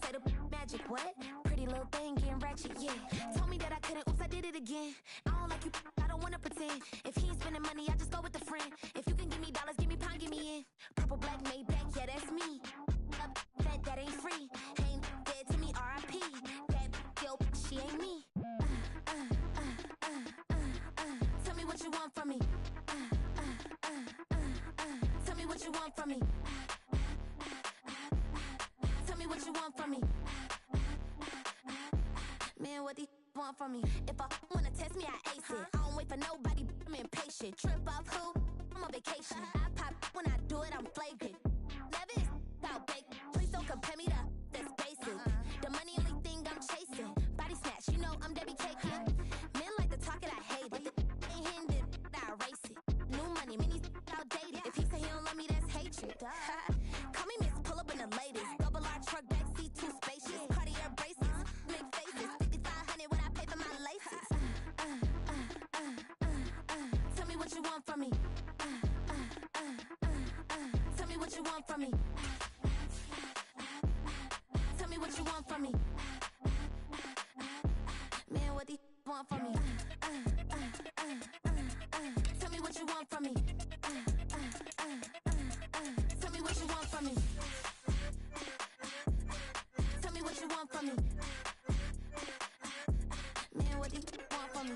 [SPEAKER 1] Say the magic, what? Pretty little thing, getting ratchet, yeah. Told me that I couldn't, oops, I did it again. I don't like you, I don't wanna pretend. If he ain't spending money, I just go with the friend. If you can give me dollars, give me pound, give me in. Purple, black, made back, yeah, that's me. Up, that ain't free. Ain't dead to me, R.I.P. That yo, she ain't me. Tell me what you want from me. Tell me what you want from me. Tell me what you want from me. Man, what do you want from me? If I wanna test me, I ace it. I don't wait for nobody, I'm impatient. Trip off who? I'm on vacation. I pop when I do it, I'm flagrant. Never is out bake. Please don't compare me to that's basic. The money only thing I'm chasing. Body snatch, you know I'm Debbie Cake. Men like to talk it, I hate it. Ain't hitting it, I erase it. New money, many outdated. If he say he don't love me, that's hatred. Call me Miss, pull up in the latest. Double R truck, backseat, too spacious. Cartier braces, big faces. 5,500 when I pay for my laces. Tell me what you want from me. Tell me what you want from me. Tell me what you want from me. Man, what do you want from me? Tell me what you want from me. Tell me what you want from me. Tell me what you want from me. Man, what do you want from me?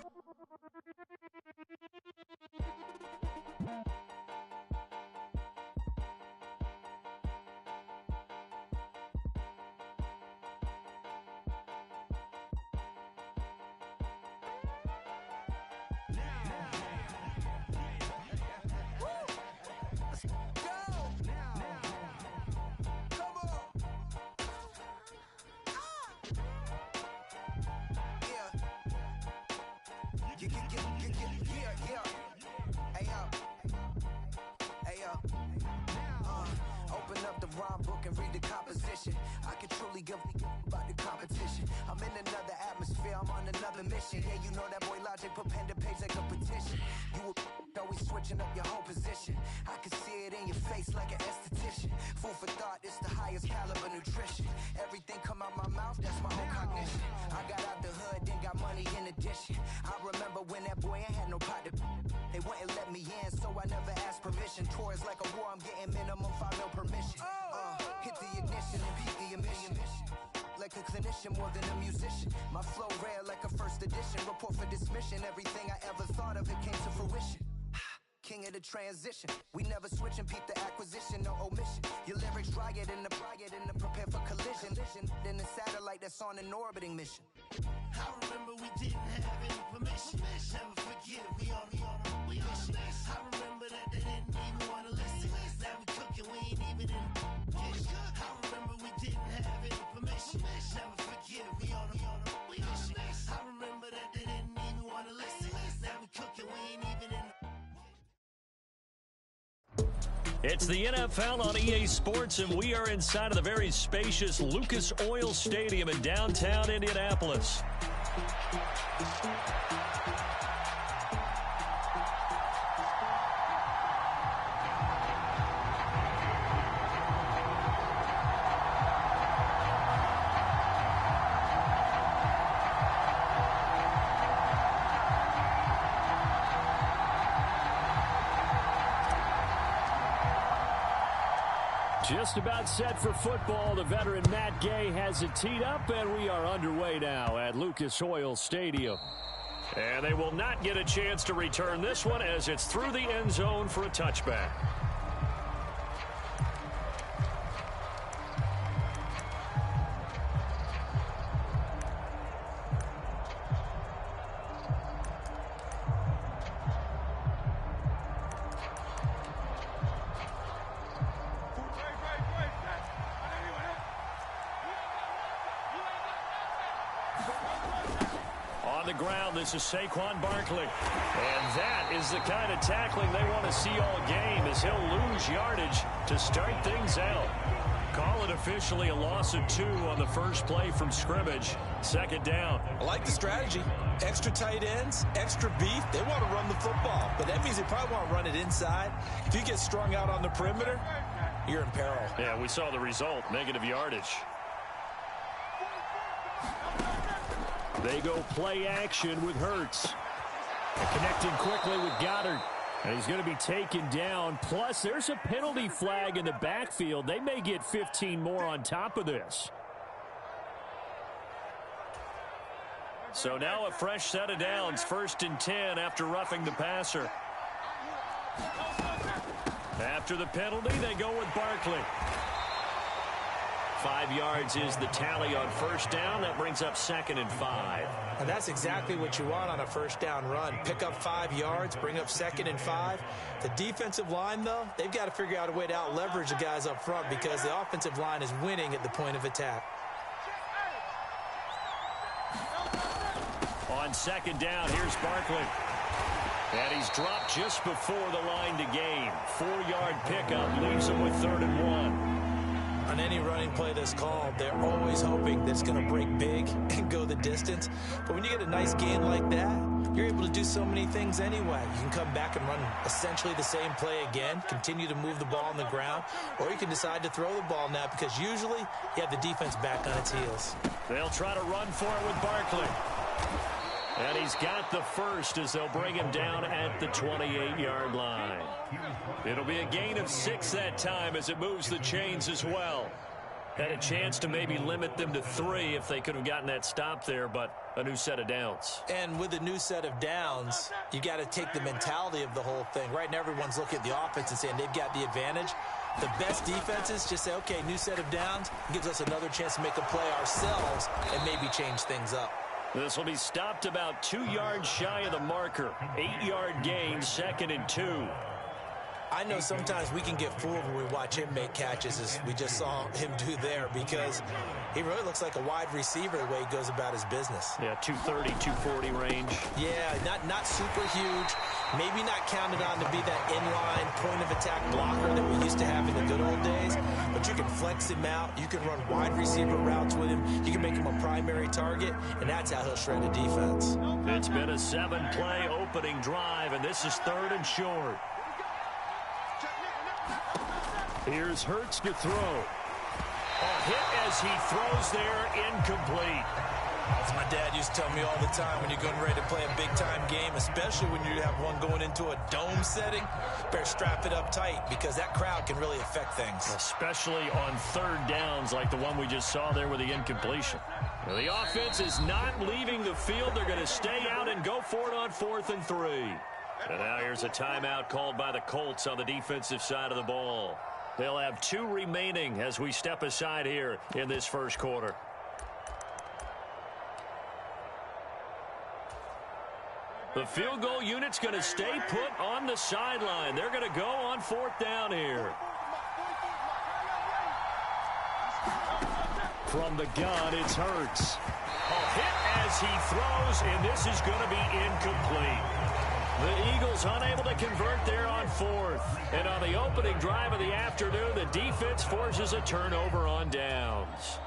[SPEAKER 9] mission. I can truly give about the competition. I'm in another atmosphere, I'm on another mission. Yeah, you know that boy Logic put pen to page like a petition. You always switching up your whole position. I can see it in your face like an esthetician. Food for thought, it's the highest caliber nutrition. Everything come out my mouth, that's my own cognition. I got out the hood, then got money in addition. I remember when that boy ain't had no pot to. They wouldn't let me in, so I never asked permission. Tours like a war, I'm getting minimum 5 mil permission. Hit the ignition and beat the emission. Like a clinician more than a musician. My flow rare like a first edition. Report for dismission. Everything I ever thought of, it came to fruition. King of the transition. We never switch and peep the acquisition, no omission. Your lyrics dry it in the prepare for collision. Then the satellite that's on an orbiting mission.
[SPEAKER 10] I remember we didn't have any permission. Never forget, we on mission. I remember that they didn't even want to listen. Now we cooking, we ain't even in the kitchen. I remember we didn't have any permission. Never forget, we on mission. I remember that they didn't even want to listen. Now we cooking, we ain't even in the
[SPEAKER 4] It's the NFL on EA Sports, and we are inside of the very spacious Lucas Oil Stadium in downtown Indianapolis. Just about set for football. The veteran Matt Gay has it teed up, and we are underway now at Lucas Oil Stadium. And they will not get a chance to return this one as it's through the end zone for a touchback. On the ground, this is Saquon Barkley. And that is the kind of tackling they want to see all game, as he'll lose yardage to start things out. Call it officially a loss of 2 on the first play from scrimmage. Second down.
[SPEAKER 5] I like the strategy. Extra tight ends, extra beef. They want to run the football, but that means they probably want to run it inside. If you get strung out on the perimeter, you're in peril.
[SPEAKER 4] Yeah, we saw the result, negative yardage. They go play action with Hurts. Connecting quickly with Goddard. And he's going to be taken down. Plus, there's a penalty flag in the backfield. They may get 15 more on top of this. So now a fresh set of downs. 1st and 10 after roughing the passer. After the penalty, they go with Barkley. 5 yards is the tally on first down. That brings up 2nd and 5.
[SPEAKER 5] And that's exactly what you want on a first down run. Pick up 5 yards, bring up 2nd and 5. The defensive line, though, they've got to figure out a way to out-leverage the guys up front because the offensive line is winning at the point of attack.
[SPEAKER 4] On 2nd down, here's Barkley. And he's dropped just before the line to gain. 4-yard pickup leaves him with 3rd and 1.
[SPEAKER 5] On any running play that's called, they're always hoping that it's going to break big and go the distance. But when you get a nice gain like that, you're able to do so many things anyway. You can come back and run essentially the same play again, continue to move the ball on the ground, or you can decide to throw the ball now because usually you have the defense back on its heels.
[SPEAKER 4] They'll try to run for it with Barkley. And he's got the first as they'll bring him down at the 28-yard line. It'll be a gain of 6 that time as it moves the chains as well. Had a chance to maybe limit them to 3 if they could have gotten that stop there, but a new set of downs.
[SPEAKER 5] And with a new set of downs, you got to take the mentality of the whole thing. Right now, everyone's looking at the offense and saying they've got the advantage. The best defenses just say, okay, new set of downs gives us another chance to make a play ourselves and maybe change things up.
[SPEAKER 4] This will be stopped about 2 yards shy of the marker. 8-yard gain, 2nd and 2.
[SPEAKER 5] I know sometimes we can get fooled when we watch him make catches, as we just saw him do there, because he really looks like a wide receiver the way he goes about his business.
[SPEAKER 4] Yeah, 230, 240 range.
[SPEAKER 5] Yeah, not super huge. Maybe not counted on to be that inline point-of-attack blocker that we used to have in the good old days, but you can flex him out. You can run wide receiver routes with him. You can make him a primary target, and that's how he'll shred a defense.
[SPEAKER 4] It's been a 7-play opening drive, and this is 3rd and short. Here's Hurts to throw. A hit as he throws there, incomplete.
[SPEAKER 5] As my dad used to tell me all the time, when you're getting ready to play a big-time game, especially when you have one going into a dome setting, better strap it up tight because that crowd can really affect things.
[SPEAKER 4] Especially on 3rd downs like the one we just saw there with the incompletion. Well, the offense is not leaving the field. They're going to stay out and go for it on 4th and 3. And now here's a timeout called by the Colts on the defensive side of the ball. They'll have 2 remaining as we step aside here in this first quarter. The field goal unit's going to stay put on the sideline. They're going to go on 4th down here. From the gun, it's Hurts. A hit as he throws, and this is going to be incomplete. The Eagles unable to convert there on 4th. And on the opening drive of the afternoon, the defense forces a turnover on downs.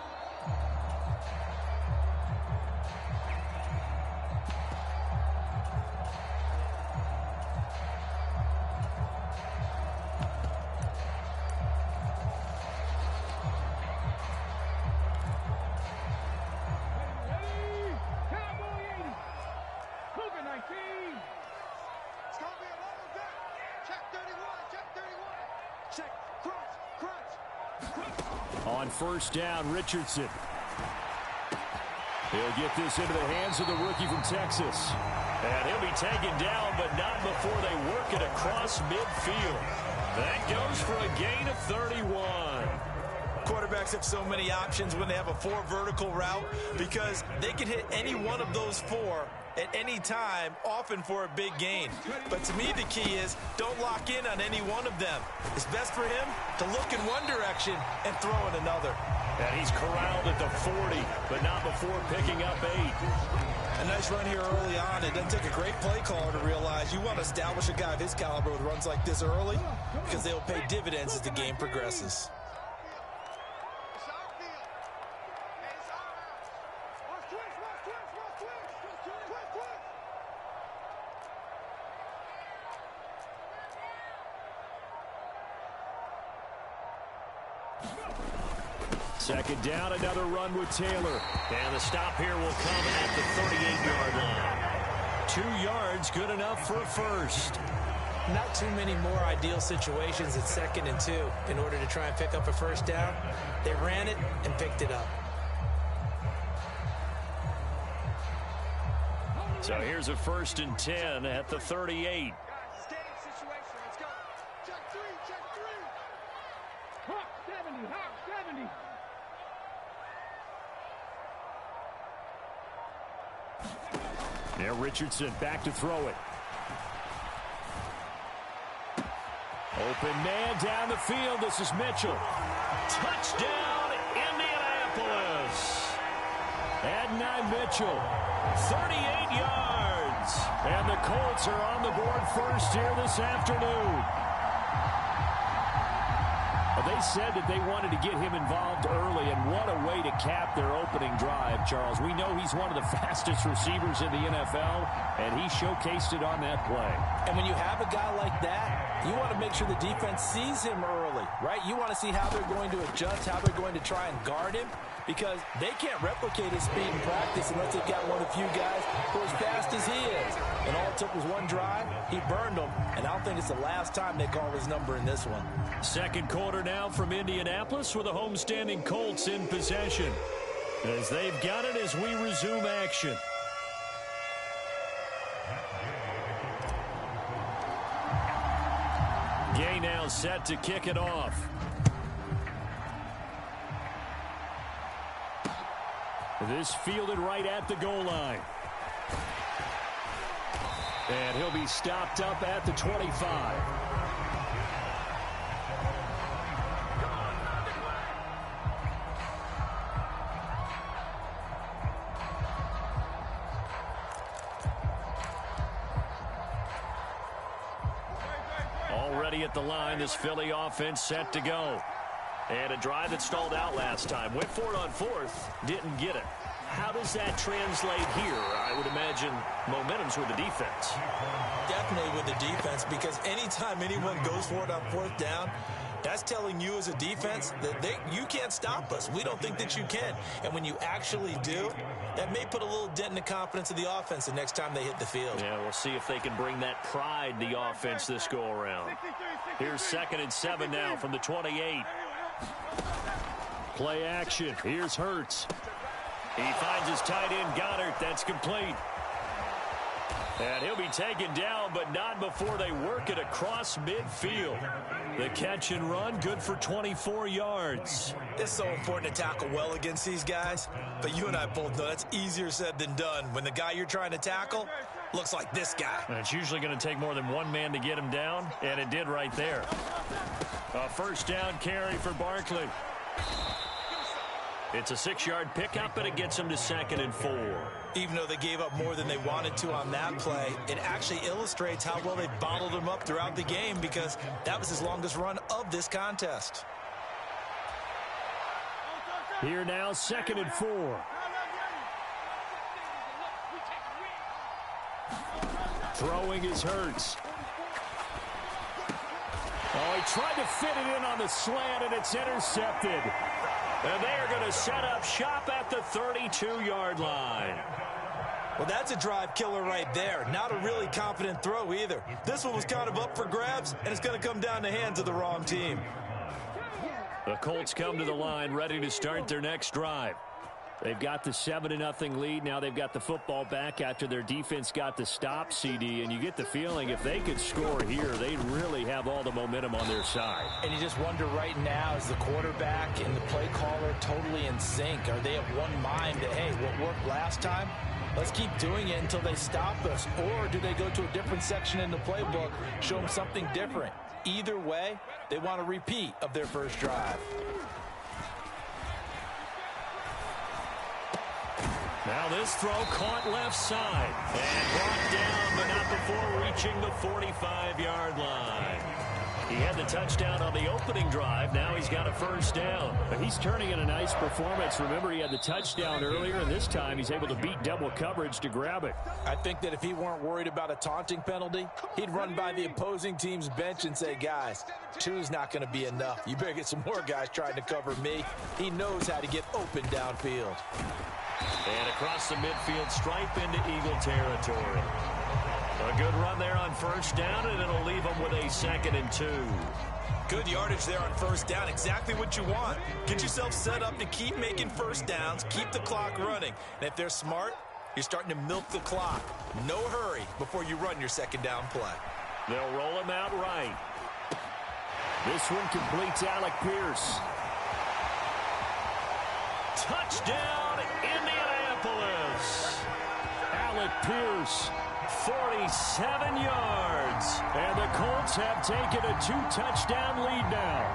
[SPEAKER 4] On 1st down, Richardson. He'll get this into the hands of the rookie from Texas. And he'll be taken down, but not before they work it across midfield. That goes for a gain of 31.
[SPEAKER 5] Quarterbacks have so many options when they have a 4 vertical route because they can hit any one of those 4 at any time, often for a big gain. But to me, the key is don't lock in on any one of them. It's best for him to look in one direction and throw in another.
[SPEAKER 4] And he's corralled at the 40, but not before picking up 8.
[SPEAKER 5] A nice run here early on. It doesn't take a great play caller to realize you want to establish a guy of his caliber with runs like this early because they'll pay dividends as the game progresses.
[SPEAKER 4] Second down, another run with Taylor. And the stop here will come at the 38-yard line. 2 yards, good enough for a first.
[SPEAKER 5] Not too many more ideal situations at 2nd and 2 in order to try and pick up a first down. They ran it and picked it up.
[SPEAKER 4] So here's a 1st and 10 at the 38.
[SPEAKER 8] Hawk 70, Hawk 70.
[SPEAKER 4] Now Richardson back to throw it. Open man down the field. This is Mitchell. Touchdown, Indianapolis. Adonai Mitchell, 38 yards. And the Colts are on the board first here this afternoon. They said that they wanted to get him involved early, and what a way to cap their opening drive, Charles. We know he's one of the fastest receivers in the NFL, and he showcased it on that play.
[SPEAKER 5] And when you have a guy like that, you want to make sure the defense sees him early, right? You want to see how they're going to adjust, how they're going to try and guard him, because they can't replicate his speed in practice unless they've got one of the few guys who are as fast as he is. And all it took was one drive. He burned them, and I don't think it's the last time they call his number in this one.
[SPEAKER 4] Second quarter now from Indianapolis with the homestanding Colts in possession, as they've got it as we resume action. Gay now set to kick it off. This fielded right at the goal line. And he'll be stopped up at the 25. Already at the line, this Philly offense set to go. And a drive that stalled out last time. Went for it on fourth, didn't get it. How does that translate here? I would imagine momentum's with the defense.
[SPEAKER 5] Definitely with the defense, because anytime anyone goes for it on fourth down, that's telling you as a defense that you can't stop us. We don't think that you can. And when you actually do, that may put a little dent in the confidence of the offense the next time they hit the field.
[SPEAKER 4] Yeah, we'll see if they can bring that pride to the offense this go-around. Here's 2nd and 7 now from the 28. Play action. Here's Hurts. He finds his tight end, Goddard. That's complete. And he'll be taken down, but not before they work it across midfield. The catch and run, good for 24 yards.
[SPEAKER 5] It's so important to tackle well against these guys, but you and I both know that's easier said than done when the guy you're trying to tackle looks like this guy.
[SPEAKER 4] And it's usually going to take more than one man to get him down, and it did right there. A first down carry for Barkley. It's a 6-yard pickup, and it gets them to 2nd and 4.
[SPEAKER 5] Even though they gave up more than they wanted to on that play, it actually illustrates how well they bottled him up throughout the game, because that was his longest run of this contest.
[SPEAKER 4] Here now, 2nd and 4. Throwing is Hurts. Oh, he tried to fit it in on the slant, and it's intercepted. And they are going to set up shop at the 32-yard line.
[SPEAKER 5] Well, that's a drive killer right there. Not a really confident throw either. This one was kind of up for grabs, and it's going to come down the hands of the wrong team.
[SPEAKER 4] The Colts come to the line ready to start their next drive. They've got the 7-0 lead. Now they've got the football back after their defense got the stop, CD. And you get the feeling if they could score here, they'd really have all the momentum on their side.
[SPEAKER 11] And you just wonder right now, is the quarterback and the play caller totally in sync? Are they of one mind that, hey, what worked last time, let's keep doing it until they stop us? Or do they go to a different section in the playbook, show them something different? Either way, they want a repeat of their first drive.
[SPEAKER 4] Now this throw caught left side and brought down, but not before reaching the 45-yard line. He had the touchdown on the opening drive. Now he's got a first down. But he's turning in a nice performance. Remember, he had the touchdown earlier, and this time he's able to beat double coverage to grab it.
[SPEAKER 11] I think that if he weren't worried about a taunting penalty, he'd run by the opposing team's bench and say, guys, 2's not going to be enough. You better get some more guys trying to cover me. He knows how to get open downfield.
[SPEAKER 4] And across the midfield stripe into Eagle territory. A good run there on first down, and it'll leave them with a 2nd and 2.
[SPEAKER 5] Good yardage there on first down. Exactly what you want. Get yourself set up to keep making first downs, keep the clock running. And if they're smart, you're starting to milk the clock. No hurry before you run your second down play.
[SPEAKER 4] They'll roll him out right. This one completes Alec Pierce. Touchdown, Indianapolis. Alec Pierce, 47 yards. And the Colts have taken a 2-touchdown lead now.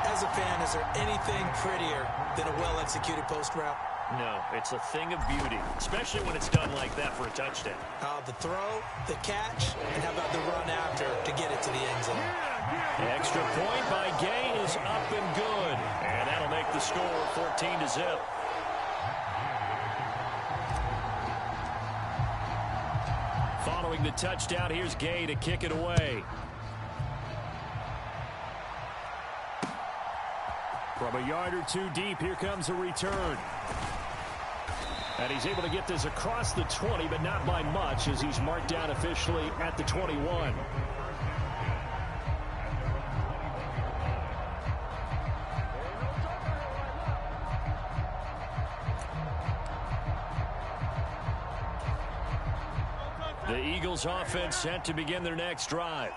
[SPEAKER 5] As a fan, is there anything prettier than a well-executed post route?
[SPEAKER 4] No, it's a thing of beauty, especially when it's done like that for a touchdown.
[SPEAKER 5] The throw, the catch, and how about the run after to get it to the end zone?
[SPEAKER 4] The extra point by Gay is up and good. And that'll make the score 14-0. Following the touchdown, here's Gay to kick it away. From a yard or two deep, here comes a return. And he's able to get this across the 20, but not by much, as he's marked down officially at the 21. The Eagles offense set to begin their next drive.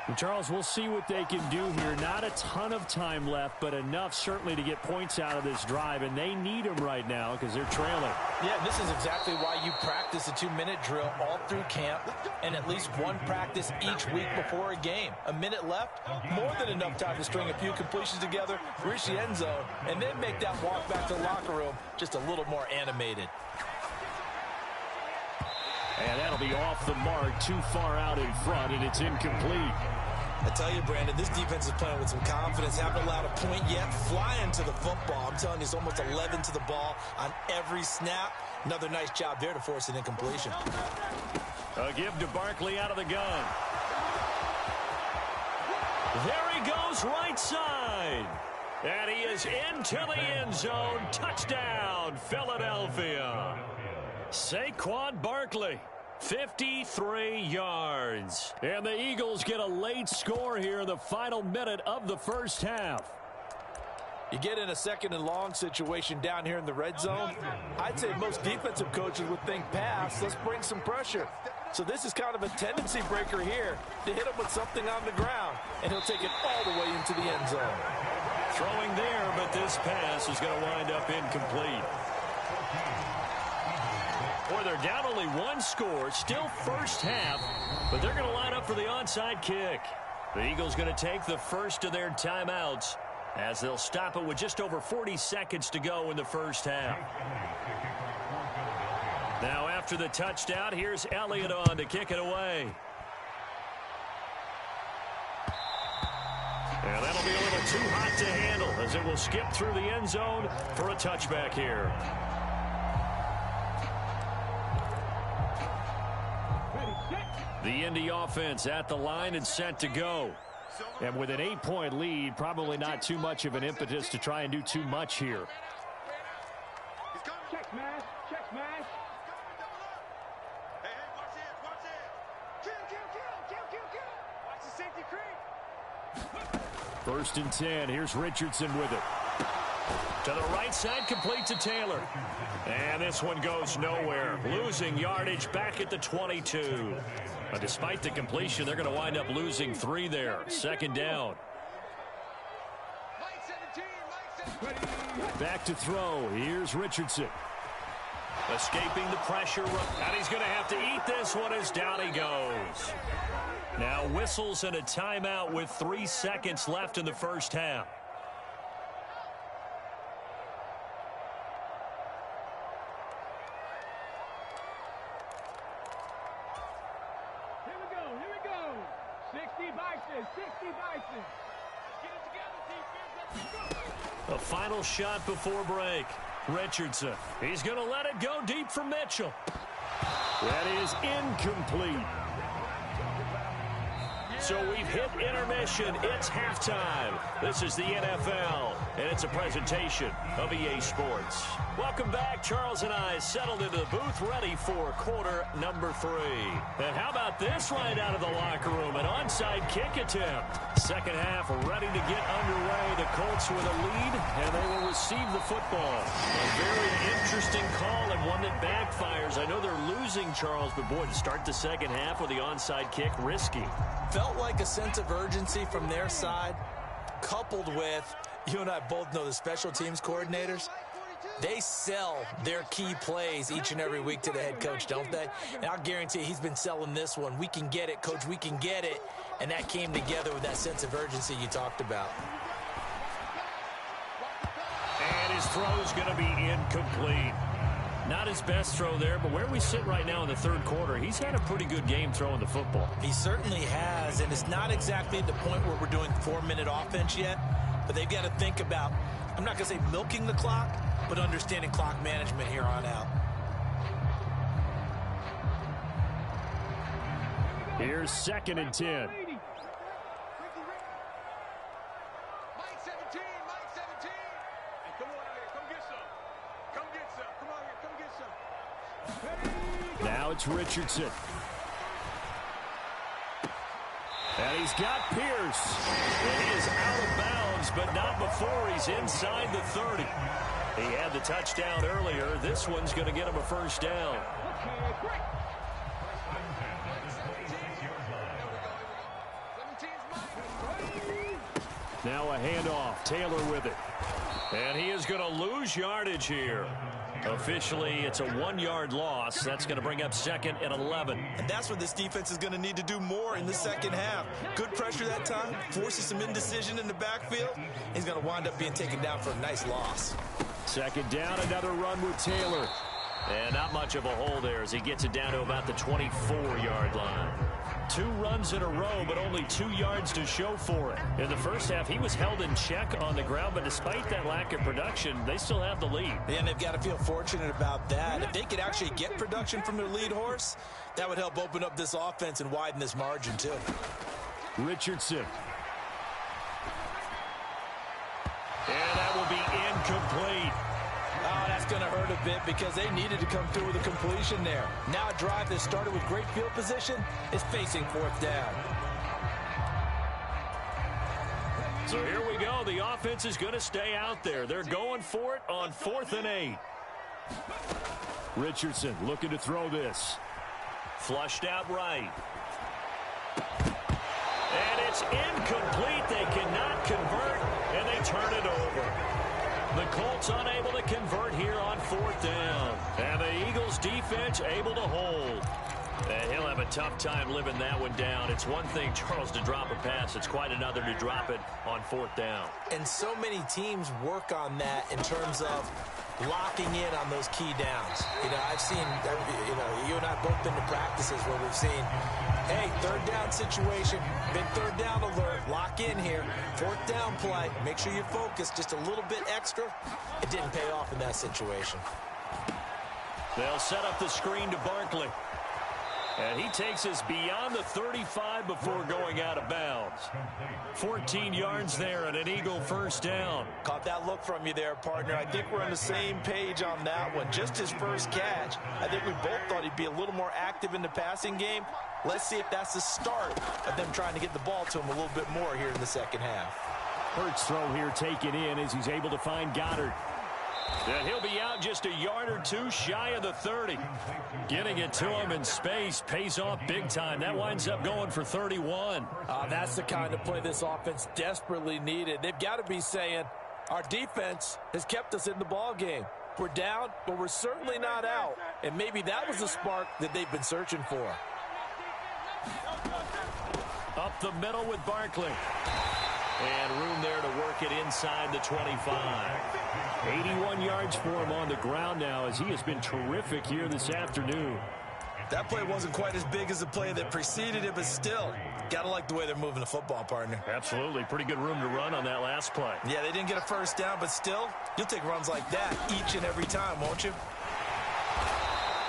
[SPEAKER 4] And Charles, we'll see what they can do here. Not a ton of time left, but enough certainly to get points out of this drive, and they need them right now because they're trailing.
[SPEAKER 11] Yeah, this is exactly why you practice a 2-minute drill all through camp and at least one practice each week before a game. A minute left, more than enough time to string a few completions together, reach the end zone, and then make that walk back to the locker room just a little more animated.
[SPEAKER 4] And that'll be off the mark, too far out in front, and it's incomplete.
[SPEAKER 5] I tell you, Brandon, this defense is playing with some confidence. Haven't allowed a point yet. Flying to the football. I'm telling you, it's almost 11 to the ball on every snap. Another nice job there to force an incompletion.
[SPEAKER 4] A give to Barkley out of the gun. There he goes, right side. And he is into the end zone. Touchdown, Philadelphia. Saquon Barkley. 53 yards. And the Eagles get a late score here in the final minute of the first half.
[SPEAKER 11] You get in a second and long situation down here in the red zone. I'd say most defensive coaches would think pass. Let's bring some pressure. So this is kind of a tendency breaker here to hit him with something on the ground. And he'll take it all the way into the end zone.
[SPEAKER 4] Throwing there, but this pass is going to wind up incomplete. Boy, they're down only one score, still first half, but they're going to line up for the onside kick. The Eagles going to take the first of their timeouts as they'll stop it with just over 40 seconds to go in the first half. Now after the touchdown, here's Elliott on to kick it away. And that'll be a little too hot to handle as it will skip through the end zone for a touchback here. The Indy offense at the line and set to go. And with an 8-point lead, probably not too much of an impetus to try and do too much here.
[SPEAKER 8] Check smash, check smash.
[SPEAKER 7] Hey, watch this, watch this. Kill. Watch the safety creep.
[SPEAKER 4] First and 10. Here's Richardson with it. To the right side, complete to Taylor. And this one goes nowhere. Losing yardage back at the 22. But despite the completion, they're going to wind up losing 3 there. Second down. Back to throw. Here's Richardson. Escaping the pressure. And he's going to have to eat this one as down he goes. Now whistles and a timeout with 3 seconds left in the first half.
[SPEAKER 8] Here we go. 60 Bison, 60 Bison.
[SPEAKER 7] Get it together, defense. Let's go.
[SPEAKER 4] A final shot before break. Richardson. He's going to let it go deep for Mitchell. That is incomplete. So we've hit intermission. It's halftime. This is the NFL, and it's a presentation of EA Sports. Welcome back. Charles and I settled into the booth ready for quarter number 3. And how about this right out of the locker room? An onside kick attempt. Second half ready to get underway. The Colts with a lead, and they will receive the football. A very interesting call and one that backfires. I know they're losing, Charles, but boy, to start the second half with the onside kick, risky.
[SPEAKER 11] Felt like a sense of urgency from their side, coupled with, you and I both know the special teams coordinators, they sell their key plays each and every week to the head coach, don't they? And I'll guarantee he's been selling this one. We can get it, coach, we can get it. And that came together with that sense of urgency you talked about.
[SPEAKER 4] And his throw's going to be incomplete. Not his best throw there, but where we sit right now in the third quarter, he's had a pretty good game throwing the football.
[SPEAKER 11] He certainly has, and it's not exactly at the point where we're doing 4-minute offense yet, but they've got to think about, I'm not going to say milking the clock, but understanding clock management here on out.
[SPEAKER 4] Here's second and 10.
[SPEAKER 7] Mike 17, Mike 17. Hey, come on out here, come get some. Come get some. Come on here, come get some.
[SPEAKER 4] Now it's Richardson. And he's got Pierce. And he is out of bounds, but not before he's inside the 30. He had the touchdown earlier. This one's going to get him a first down. Now a handoff. Taylor with it. And he is going to lose yardage here. Officially, it's a 1-yard loss. That's going to bring up second and 11.
[SPEAKER 5] And that's what this defense is going to need to do more in the second half. Good pressure that time, forces some indecision in the backfield. He's going to wind up being taken down for a nice loss.
[SPEAKER 4] Second down, another run with Taylor. And not much of a hole there as he gets it down to about the 24-yard line. 2 runs in a row, but only 2 yards to show for it. In the first half, he was held in check on the ground, but despite that lack of production, they still have the lead.
[SPEAKER 5] And they've got to feel fortunate about that. If they could actually get production from their lead horse, that would help open up this offense and widen this margin, too.
[SPEAKER 4] Richardson. And that will be incomplete.
[SPEAKER 11] Oh, that's going to hurt a bit because they needed to come through with a completion there. Now a drive that started with great field position is facing 4th down.
[SPEAKER 4] So here we go. The offense is going to stay out there. They're going for it on 4th and 8. Richardson looking to throw this. Flushed out right. And it's incomplete. They cannot convert, and they turn it over. The Colts unable to convert here on 4th down. And the Eagles defense able to hold. And he'll have a tough time living that one down. It's one thing, Charles, to drop a pass. It's quite another to drop it on 4th down.
[SPEAKER 11] And so many teams work on that in terms of locking in on those key downs. You know, I've seen, you and I have both been to practices where we've seen, hey, 3rd down situation, big 3rd down alert, lock in here, 4th down play, make sure you focus just a little bit extra. It didn't pay off in that situation.
[SPEAKER 4] They'll set up the screen to Barkley. And he takes us beyond the 35 before going out of bounds. 14 yards there and an Eagle 1st down.
[SPEAKER 11] Caught that look from you there, partner. I think we're on the same page on that one. Just his first catch. I think we both thought he'd be a little more active in the passing game. Let's see if that's the start of them trying to get the ball to him a little bit more here in the second half.
[SPEAKER 4] Hurts throw here taken in as he's able to find Goddard. And he'll be out just a yard or 2 shy of the 30. Getting it to him in space pays off big time. That winds up going for 31.
[SPEAKER 11] That's the kind of play this offense desperately needed. They've got to be saying, our defense has kept us in the ball game. We're down, but we're certainly not out. And maybe that was the spark that they've been searching for.
[SPEAKER 4] Up the middle with Barkley. And room there to work it inside the 25. 81 yards for him on the ground now as he has been terrific here this afternoon.
[SPEAKER 5] That play wasn't quite as big as the play that preceded it, but still, got to like the way they're moving the football, partner.
[SPEAKER 4] Absolutely. Pretty good room to run on that last play.
[SPEAKER 5] Yeah, they didn't get a 1st down, but still, you'll take runs like that each and every time, won't you?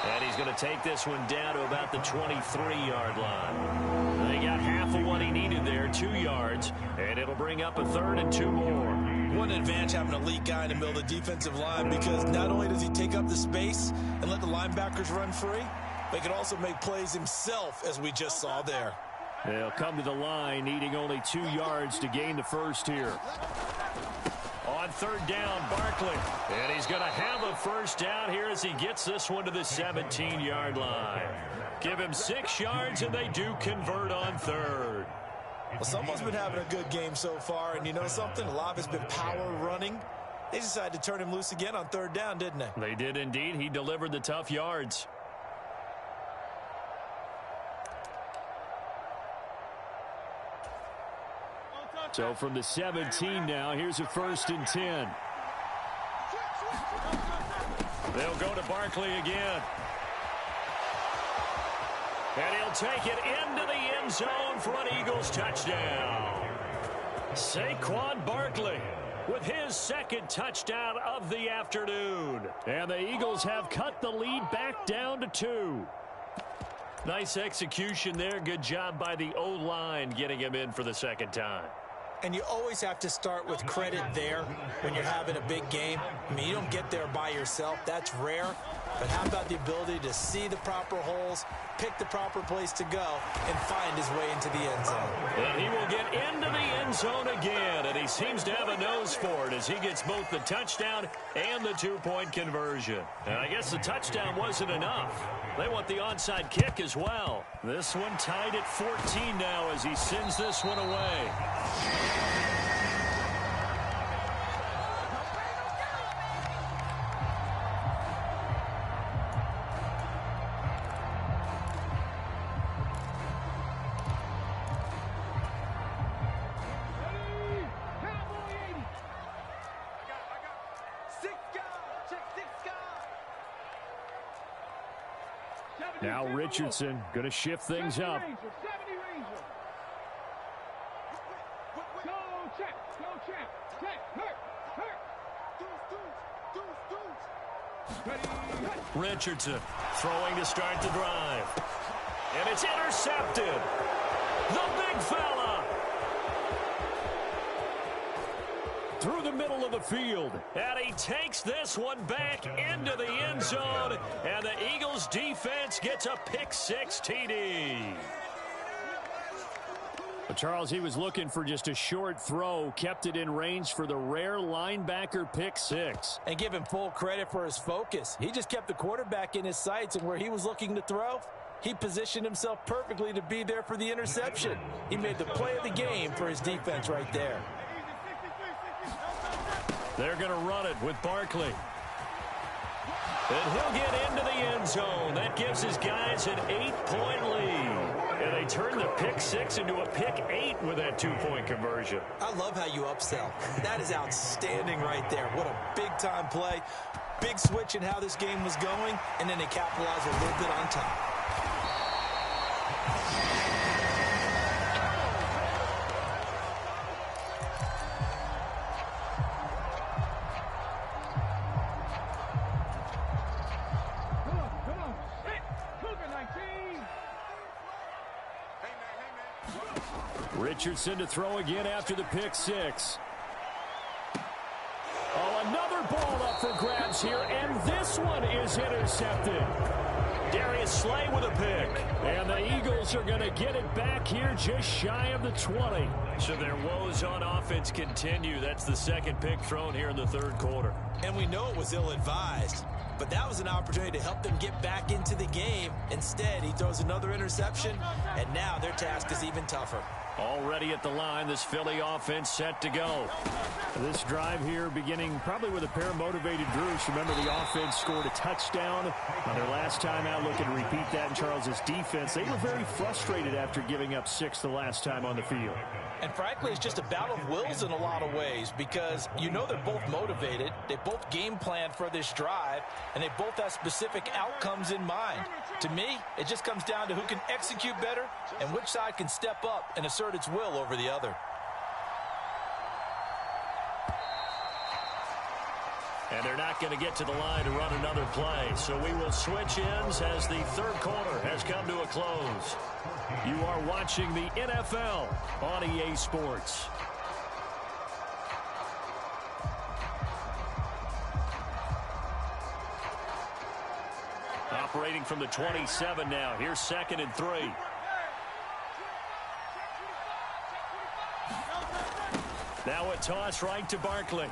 [SPEAKER 4] And he's going to take this one down to about the 23-yard line. They got half of what he needed there, 2 yards, and it'll bring up a 3rd and 2 more.
[SPEAKER 5] What an advantage having an elite guy in the middle of the defensive line, because not only does he take up the space and let the linebackers run free, but he can also make plays himself, as we just saw there.
[SPEAKER 4] They'll come to the line, needing only 2 yards to gain the 1st here. On 3rd down, Barkley. And he's going to have a 1st down here as he gets this one to the 17-yard line. Give him 6 yards, and they do convert on 3rd.
[SPEAKER 5] Well, someone's been having a good game so far, and you know something? A lot of it's been power running. They decided to turn him loose again on 3rd down, didn't they?
[SPEAKER 4] They did indeed. He delivered the tough yards. So from the 17 now, here's a 1st and 10. They'll go to Barkley again. And he'll take it into the end zone for an Eagles touchdown. Saquon Barkley with his 2nd touchdown of the afternoon. And the Eagles have cut the lead back down to 2. Nice execution there. Good job by the O-line getting him in for the 2nd time.
[SPEAKER 11] And you always have to start with credit there when you're having a big game. I mean, you don't get there by yourself. That's rare. But how about the ability to see the proper holes, pick the proper place to go, and find his way into the end zone?
[SPEAKER 4] And he will get into the end zone again, and he seems to have a nose for it as he gets both the touchdown and the 2-point conversion. And I guess the touchdown wasn't enough. They want the onside kick as well. This one tied at 14 now as he sends this one away. Now Richardson going to shift things up.
[SPEAKER 8] check. Check. Hurt.
[SPEAKER 6] Richardson throwing to start the drive. And it's intercepted. The big fella. Through the middle of the field. And he takes this one back into the end zone. And the Eagles defense gets a pick-6 TD.
[SPEAKER 4] But Charles, he was looking for just a short throw, kept it in range for the rare linebacker pick-6.
[SPEAKER 11] And give him full credit for his focus. He just kept the quarterback in his sights, and where he was looking to throw, he positioned himself perfectly to be there for the interception. He made the play of the game for his defense right there.
[SPEAKER 6] They're going to run it with Barkley. And he'll get into the end zone. That gives his guys an 8-point lead. And they turn the pick-6 into a pick-8 with that 2-point conversion.
[SPEAKER 5] I love how you upsell. That is outstanding right there. What a big-time play. Big switch in how this game was going, and then they capitalize a little bit on top.
[SPEAKER 4] Richardson to throw again after the pick-6. Oh, another ball up for grabs here, and this one is intercepted.
[SPEAKER 6] Darius Slay with a pick.
[SPEAKER 4] And the Eagles are going to get it back here just shy of the 20.
[SPEAKER 6] So their woes on offense continue. That's the second pick thrown here in the third quarter.
[SPEAKER 5] And we know it was ill-advised, but that was an opportunity to help them get back into the game. Instead, he throws another interception, and now their task is even tougher.
[SPEAKER 6] Already at the line, this Philly offense set to go.
[SPEAKER 4] This drive here beginning probably with a pair of motivated Drews. Remember, the offense scored a touchdown on their last time out. Looking to repeat that in Charles's defense. They were very frustrated after giving up 6 the last time on the field.
[SPEAKER 11] And frankly, it's just a battle of wills in a lot of ways because you know they're both motivated. They both game plan for this drive, and they both have specific outcomes in mind. To me, it just comes down to who can execute better and which side can step up and assert its will over the other.
[SPEAKER 6] And they're not going to get to the line to run another play. So we will switch ends as the third quarter has come to a close. You are watching the NFL on EA Sports. Operating from the 27 now. Here's 2nd and 3. Now a toss right to Barkley.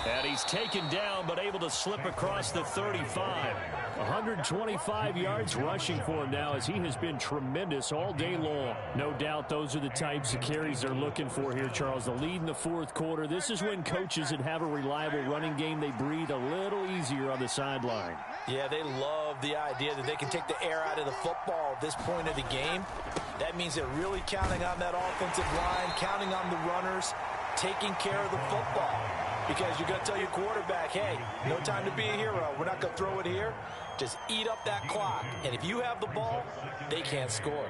[SPEAKER 6] And he's taken down, but able to slip across the 35.
[SPEAKER 4] 125 yards rushing for him now, as he has been tremendous all day long. No doubt those are the types of carries they're looking for here, Charles. The lead in the fourth quarter. This is when coaches that have a reliable running game, they breathe a little easier on the sideline.
[SPEAKER 11] Yeah, they love the idea that they can take the air out of the football at this point of the game. That means they're really counting on that offensive line, counting on the runners, taking care of the football. Because you're going to tell your quarterback, hey, no time to be a hero. We're not going to throw it here. Just eat up that clock. And if you have the ball, they can't score.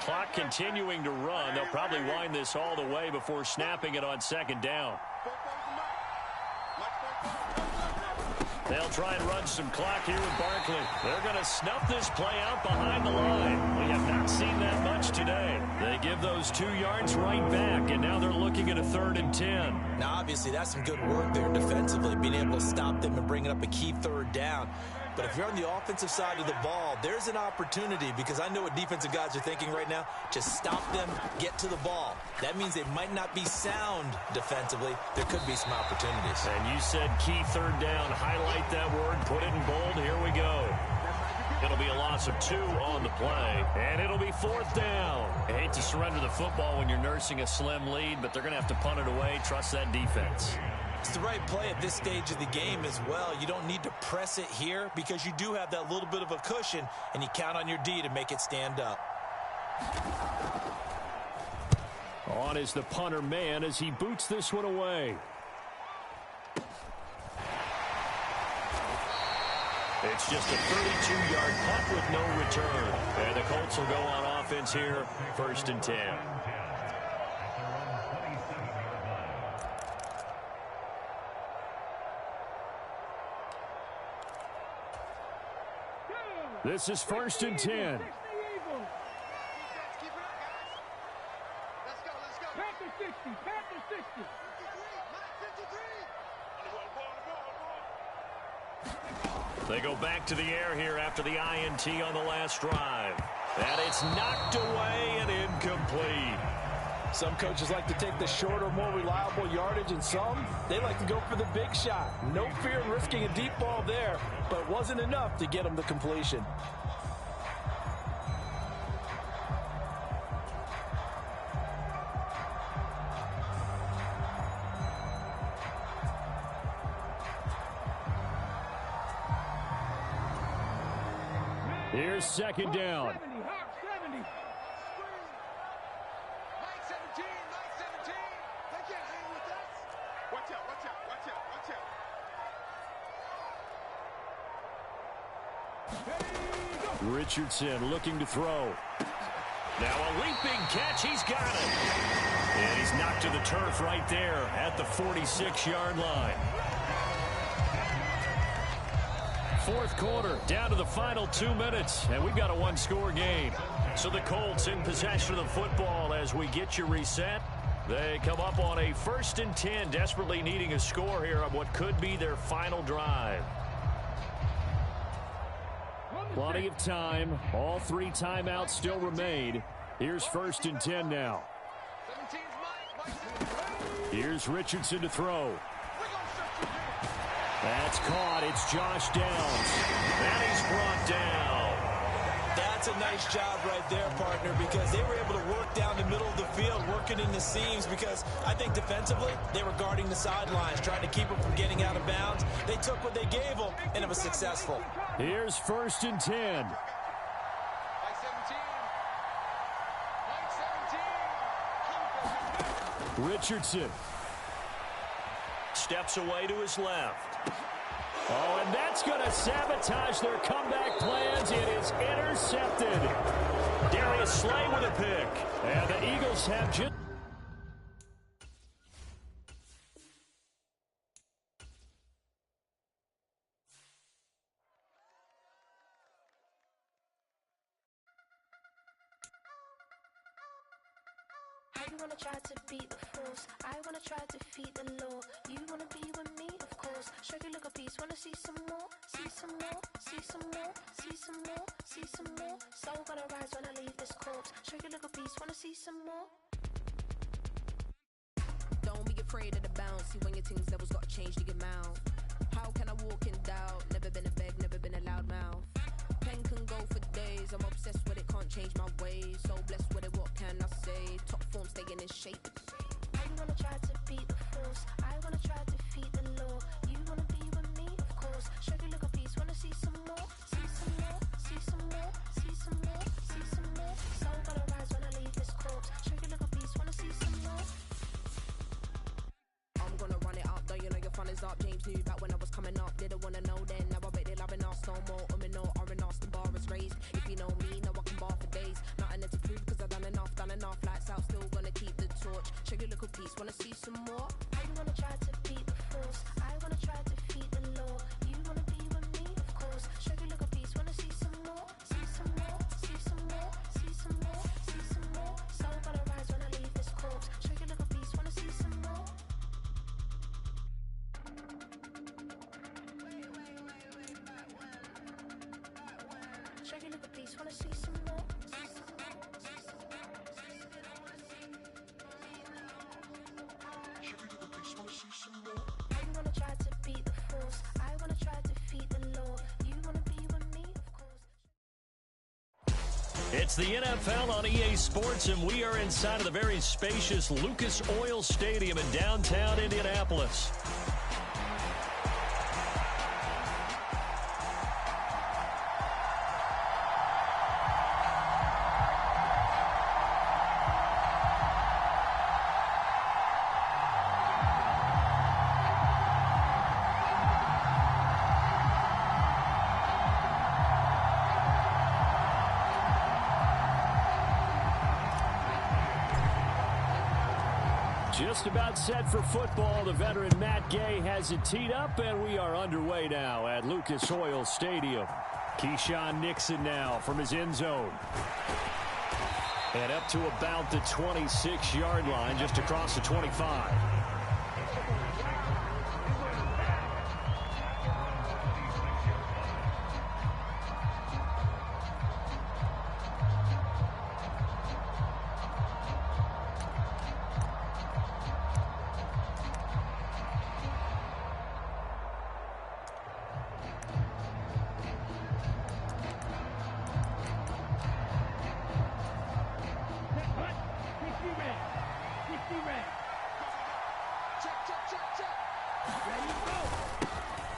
[SPEAKER 6] Clock continuing to run. They'll probably wind this all the way before snapping it on 2nd down. They'll try and run some clock here with Barkley. They're going to snuff this play out behind the line. We have not seen that much today. They give those 2 yards right back, and now they're looking at a 3rd and 10.
[SPEAKER 5] Now, obviously, that's some good work there defensively, being able to stop them and bringing up a key 3rd down. But if you're on the offensive side of the ball, there's an opportunity, because I know what defensive guys are thinking right now. Just stop them, get to the ball. That means they might not be sound defensively. There could be some opportunities.
[SPEAKER 6] And you said key 3rd down. Highlight that word, put it in bold. Here we go. It'll be a loss of 2 on the play, and it'll be 4th down. I hate to surrender the football when you're nursing a slim lead, but they're going to have to punt it away. Trust that defense.
[SPEAKER 5] It's the right play at this stage of the game as well. You don't need to press it here because you do have that little bit of a cushion, and you count on your D to make it stand up.
[SPEAKER 4] On is the punter man as he boots this one away. It's just a 32-yard punt with no return. And the Colts will go on offense here, 1st and 10.
[SPEAKER 6] This is 1st and 10.
[SPEAKER 8] Panther 60, Panther 60.
[SPEAKER 4] They go back to the air here after the INT on the last drive. And it's knocked away and incomplete.
[SPEAKER 11] Some coaches like to take the shorter, more reliable yardage, and some, they like to go for the big shot. No fear in risking a deep ball there, but it wasn't enough to get them the completion.
[SPEAKER 6] Here's 2nd down.
[SPEAKER 8] 70, Hawk 70.
[SPEAKER 7] Mike 17, Mike 17. They can't hang with us. Watch out, watch out, watch out, watch out.
[SPEAKER 6] Richardson looking to throw.
[SPEAKER 4] Now a leaping catch. He's got it. And he's knocked to the turf right there at the 46-yard line.
[SPEAKER 6] 4th quarter, down to the final 2 minutes, and we've got a one-score game.
[SPEAKER 4] So the Colts in possession of the football as we get you reset. They come up on a 1st and 10, desperately needing a score here on what could be their final drive.
[SPEAKER 6] Plenty of time. All 3 timeouts still remain. Here's 1st and 10 now.
[SPEAKER 7] 17's Mike.
[SPEAKER 6] Here's Richardson to throw. That's caught. It's Josh Downs.
[SPEAKER 4] And he's brought down.
[SPEAKER 5] That's a nice job right there, partner, because they were able to work down the middle of the field, working in the seams, because I think defensively they were guarding the sidelines, trying to keep them from getting out of bounds. They took what they gave them, and it was successful.
[SPEAKER 6] Here's 1st and 10.
[SPEAKER 7] Mike 17. Mike 17.
[SPEAKER 6] Richardson.
[SPEAKER 4] Steps away to his left.
[SPEAKER 6] Oh, and that's going to sabotage their comeback plans. It is intercepted.
[SPEAKER 4] Darius Slay with a pick.
[SPEAKER 6] And the Eagles have just...
[SPEAKER 1] You wanna try to beat the force, I wanna try to defeat the law. You wanna be with me, of course. Show you look a piece, wanna see some more, see some more, see some more, see some more, see some more. So gonna rise when I leave this corpse. Show you look a piece, wanna see some more.
[SPEAKER 12] Don't be afraid of the bounce. See when your things levels got changed to your mouth. How can I walk in doubt? Never been a beg, never been a loud mouth. Pen can go for days. I'm obsessed with it, can't change my ways. So blessed with it, what can I say? Top form staying in shape.
[SPEAKER 1] You wanna try to beat the force, I wanna try to defeat the law. You wanna be with me, of course. Show you look a piece, wanna see some more, see some more, see some more, see some more, see some more. So gonna rise when I leave this corpse. Show you look a piece, wanna see some more.
[SPEAKER 12] I'm gonna run it up, though you know your fun is up. James knew back when I was coming up. Didn't wanna know then, now I bet they loving us no more. No, the bar is raised. If you know me, now I can bar for days. Nothing to prove cause I've done enough. Lights out, still gonna keep the torch. Show you look a piece, wanna see some more?
[SPEAKER 1] You wanna try to beat the force, I wanna try to defeat the law. You wanna be with me, of course. Show you look a piece, wanna see some more, see some more, see some more, see some more, see some more. So gonna rise when I leave this corpse. Show you look a piece, wanna see some more. Show you look a piece, wanna see some more. You wanna try to beat the force, I wanna try to defeat the law. You wanna be with me, of course.
[SPEAKER 4] It's the NFL on EA Sports, and we are inside of the very spacious Lucas Oil Stadium in downtown Indianapolis. Just about set for football. The veteran Matt Gay has it teed up, and we are underway now at Lucas Oil Stadium. Keyshawn Nixon now from his end zone. And up to about the 26-yard line, just across the 25.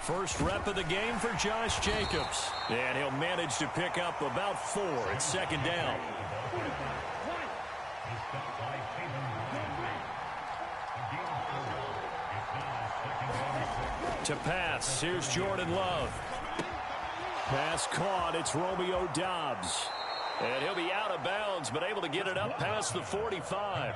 [SPEAKER 4] First rep of the game for Josh Jacobs. And he'll manage to pick up about 4 at second down. To pass, here's Jordan Love. Pass caught, it's Romeo Doubs. And he'll be out of bounds, but able to get it up past the 45.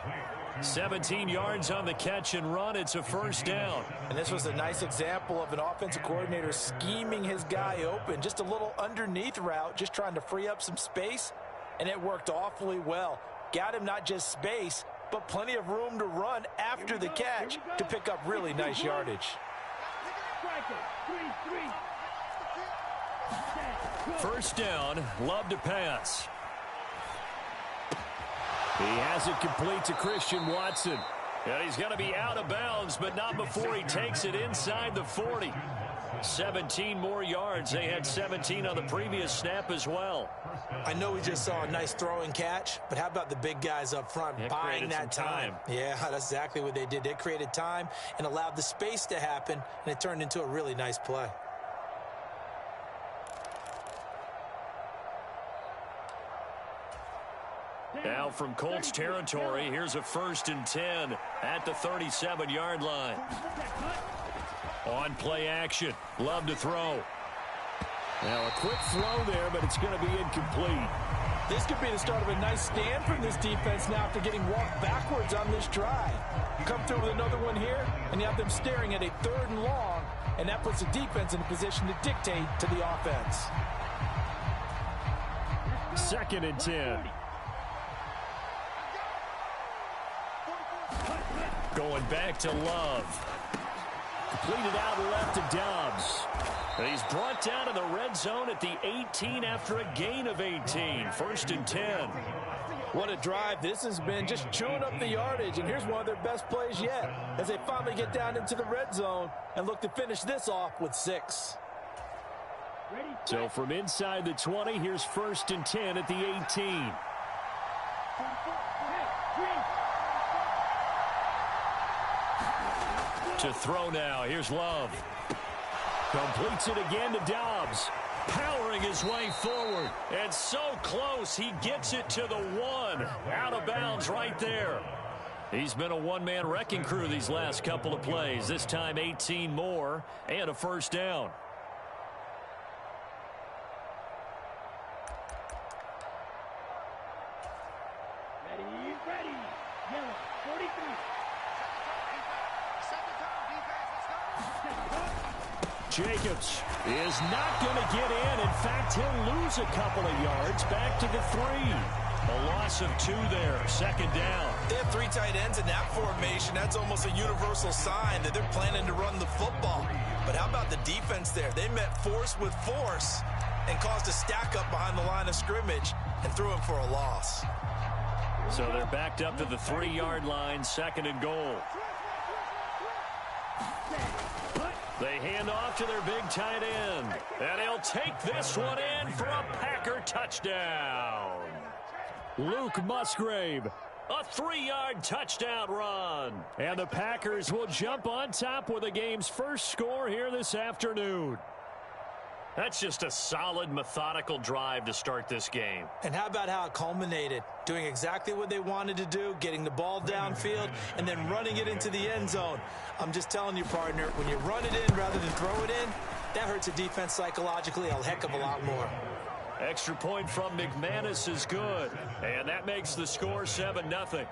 [SPEAKER 4] 17 yards on the catch and run. It's a first down.
[SPEAKER 11] And this was a nice example of an offensive coordinator scheming his guy open. Just a little underneath route, just trying to free up some space. And it worked awfully well. Got him not just space, but plenty of room to run after the catch to pick up really nice yardage.
[SPEAKER 4] First down, Love to pass. He has it complete to Christian Watson. And he's going to be out of bounds, but not before he takes it inside the 40. 17 more yards. They had 17 on the previous snap as well.
[SPEAKER 11] I know we just saw a nice throwing catch, but how about the big guys up front buying that time? Yeah, that's exactly what they did. They created time and allowed the space to happen, and it turned into a really nice play.
[SPEAKER 4] Now from Colts territory, here's a 1st and 10 at the 37-yard line. On play action, Love to throw. Now a quick throw there, but it's going to be incomplete.
[SPEAKER 11] This could be the start of a nice stand from this defense now after getting walked backwards on this drive. Come through with another one here, and you have them staring at a 3rd and long, and that puts the defense in a position to dictate to the offense.
[SPEAKER 4] 2nd and 10. Going back to Love. Completed out left to Doubs. And he's brought down in the red zone at the 18 after a gain of 18. 1st and 10.
[SPEAKER 11] What a drive. This has been just chewing up the yardage. And here's one of their best plays yet as they finally get down into the red zone and look to finish this off with 6.
[SPEAKER 4] So from inside the 20, here's 1st and 10 at the 18. To throw now. Here's Love. Completes it again to Doubs. Powering his way forward. And so close, he gets it to the 1. Out of bounds right there. He's been a one-man wrecking crew these last couple of plays. This time 18 more and a first down.
[SPEAKER 8] Ready. Yellow, 43.
[SPEAKER 4] Jacobs is not going to get in. In fact, he'll lose a couple of yards back to the 3. A loss of 2 there. 2nd down.
[SPEAKER 5] They have 3 tight ends in that formation. That's almost a universal sign that they're planning to run the football. But how about the defense there? They met force with force and caused a stack up behind the line of scrimmage and threw him for a loss.
[SPEAKER 4] So they're backed up to the 3-yard line. 2nd and goal. They hand off to their big tight end. And he'll take this one in for a Packer touchdown. Luke Musgrave, a 3-yard touchdown run. And the Packers will jump on top with the game's first score here this afternoon. That's just a solid, methodical drive to start this game.
[SPEAKER 11] And how about how it culminated? Doing exactly what they wanted to do, getting the ball downfield, and then running it into the end zone. I'm just telling you, partner, when you run it in rather than throw it in, that hurts a defense psychologically a heck of a lot more.
[SPEAKER 4] Extra point from McManus is good. And that makes the score 7-0.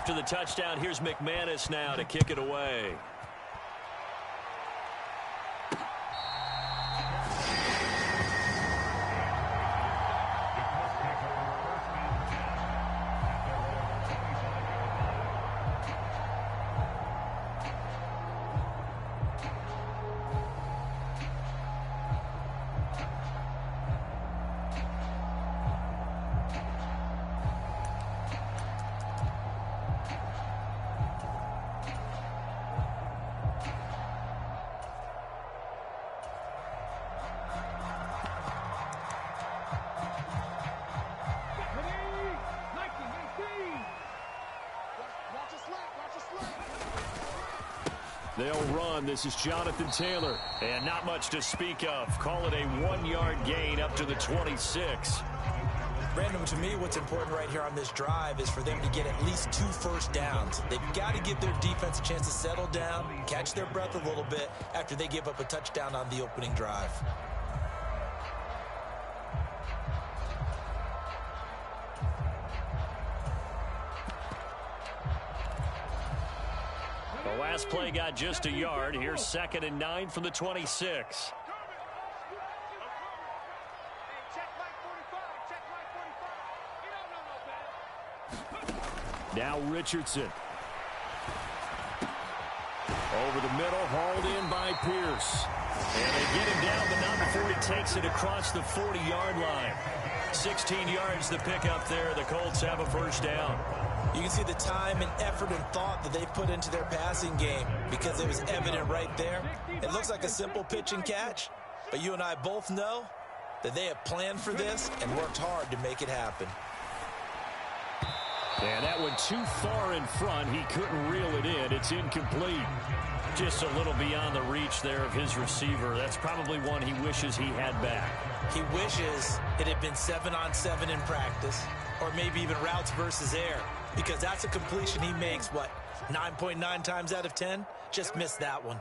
[SPEAKER 4] After the touchdown, here's McManus now to kick it away. They'll run. This is Jonathan Taylor. And not much to speak of. Call it a 1-yard gain up to the 26.
[SPEAKER 11] Brandon, to me, what's important right here on this drive is for them to get at least 2 first downs. They've got to give their defense a chance to settle down, catch their breath a little bit after they give up a touchdown on the opening drive.
[SPEAKER 4] The last play got just a yard. Here's 2nd and 9 from the 26. Now Richardson. Over the middle, hauled in by Pierce. And they get him down, but not before he takes it across the 40-yard line. 16 yards the pickup there. The Colts have a first down.
[SPEAKER 11] You can see the time and effort and thought that they've put into their passing game because it was evident right there. It looks like a simple pitch and catch, but you and I both know that they have planned for this and worked hard to make it happen.
[SPEAKER 4] And that one too far in front. He couldn't reel it in. It's incomplete. Just a little beyond the reach there of his receiver. That's probably one he wishes he had back.
[SPEAKER 11] He wishes it had been 7-on-7 in practice, or maybe even routes versus air, because that's a completion he makes, 9.9 times out of 10? Just missed that one.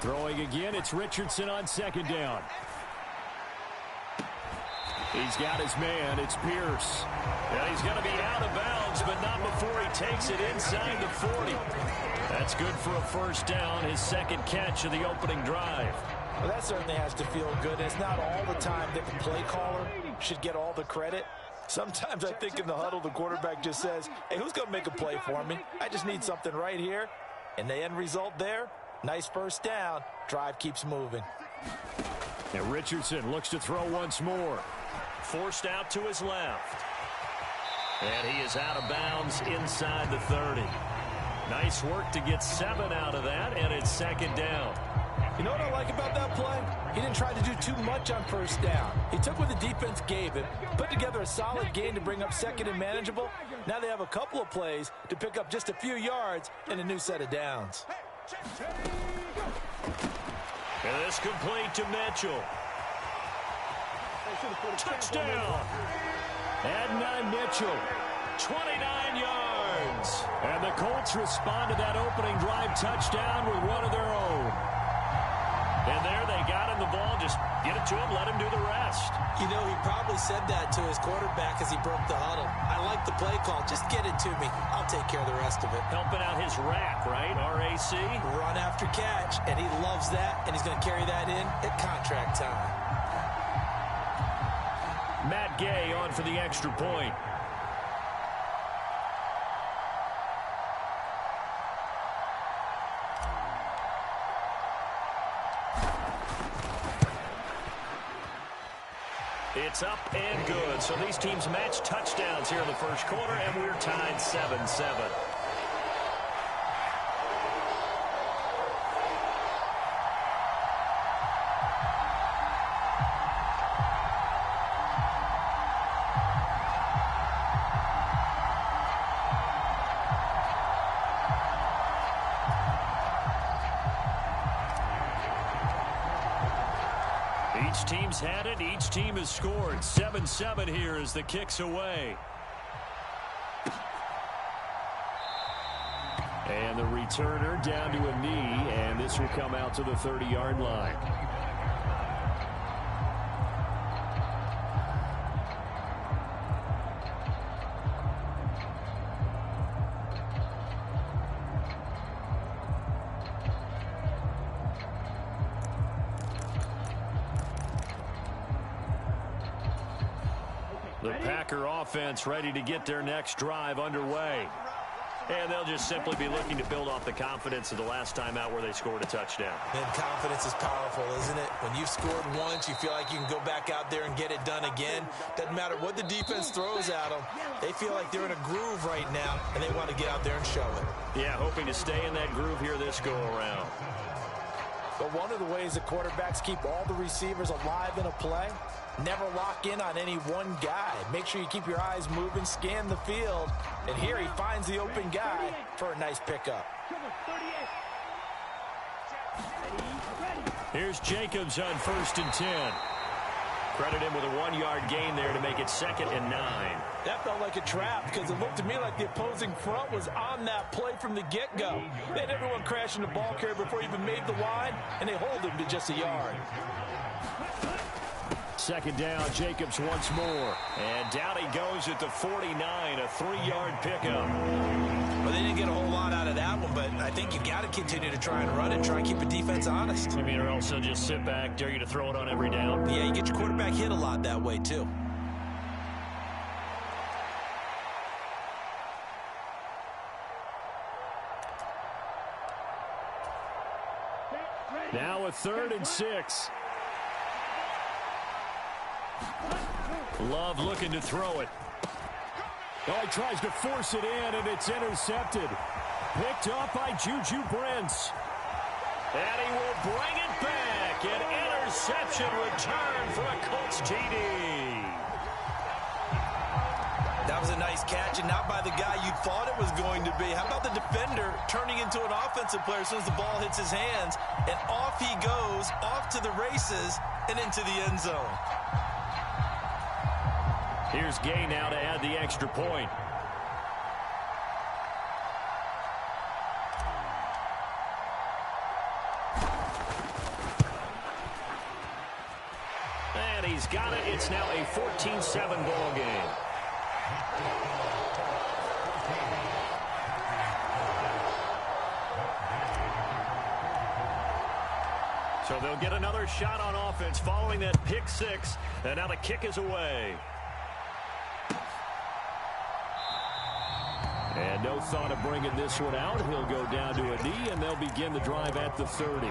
[SPEAKER 4] Throwing again, it's Richardson on 2nd down. He's got his man. It's Pierce. And he's going to be out of bounds, but not before he takes it inside the 40. That's good for a first down, his 2nd catch of the opening drive.
[SPEAKER 11] Well, that certainly has to feel good. It's not all the time that the play caller should get all the credit. Sometimes I think in the huddle, the quarterback just says, hey, who's going to make a play for me? I just need something right here. And the end result there, nice first down. Drive keeps moving.
[SPEAKER 4] And Richardson looks to throw once more. Forced out to his left. And he is out of bounds inside the 30. Nice work to get 7 out of that, and it's 2nd down.
[SPEAKER 11] You know what I like about that play? He didn't try to do too much on first down. He took what the defense gave him, put together a solid gain to bring up 2nd and manageable. Now they have a couple of plays to pick up just a few yards and a new set of downs.
[SPEAKER 4] And this complete to Mitchell. Touchdown! Adnan Mitchell, 29 yards. And the Colts respond to that opening drive touchdown with one of their own. And there they got him the ball. Just get it to him, let him do the rest.
[SPEAKER 11] You know, he probably said that to his quarterback as he broke the huddle. I like the play call. Just get it to me. I'll take care of the rest of it.
[SPEAKER 4] Helping out his rack, right? RAC.
[SPEAKER 11] Run after catch, and he loves that, and he's going to carry that in at contract time.
[SPEAKER 4] Matt Gay on for the extra point. It's up and good. So these teams match touchdowns here in the first quarter, and we're tied 7-7. Each team's had it. Each team has scored. 7-7 here as the kick's away. And the returner down to a knee, and this will come out to the 30-yard line.
[SPEAKER 6] The Packer offense ready to get their next drive underway. And they'll just simply be looking to build off the confidence of the last time out where they scored a touchdown.
[SPEAKER 5] And confidence is powerful, isn't it? When you've scored once, you feel like you can go back out there and get it done again. Doesn't matter what the defense throws at them. They feel like they're in a groove right now, and they want to get out there and show it.
[SPEAKER 6] Yeah, hoping to stay in that groove here this go-around.
[SPEAKER 11] But one of the ways the quarterbacks keep all the receivers alive in a play, never lock in on any one guy. Make sure you keep your eyes moving, scan the field. And here he finds the open guy for a nice pickup.
[SPEAKER 6] Here's Jacobs on 1st and 10. Credit him with a 1-yard gain there to make it 2nd and 9.
[SPEAKER 11] That felt like a trap because it looked to me like the opposing front was on that play from the get-go. They had everyone crashing the ball carrier before he even made the line, and they hold him to just a yard.
[SPEAKER 6] 2nd down, Jacobs once more. And down he goes at the 49, a 3-yard pickup.
[SPEAKER 5] Well, they didn't get a whole lot out of that one, but I think you got to continue to try and run it, try and keep the defense honest.
[SPEAKER 6] I mean, or else they'll just sit back, dare you to throw it on every down.
[SPEAKER 5] Yeah, you get your quarterback hit a lot that way, too.
[SPEAKER 6] Now a 3rd and 6. Love looking to throw it. Oh, he tries to force it in, and it's intercepted. Picked up by Juju Brents. And he will bring it back. An interception return for a Colts TD.
[SPEAKER 5] That was a nice catch, and not by the guy you thought it was going to be. How about the defender turning into an offensive player as soon as the ball hits his hands, and off he goes, off to the races, and into the end zone.
[SPEAKER 6] Here's Gay now to add the extra point. And he's got it. It's now a 14-7 ball game. So they'll get another shot on offense following that pick 6. And now the kick is away. And no thought of bringing this one out. He'll go down to a knee, and they'll begin the drive at the 30.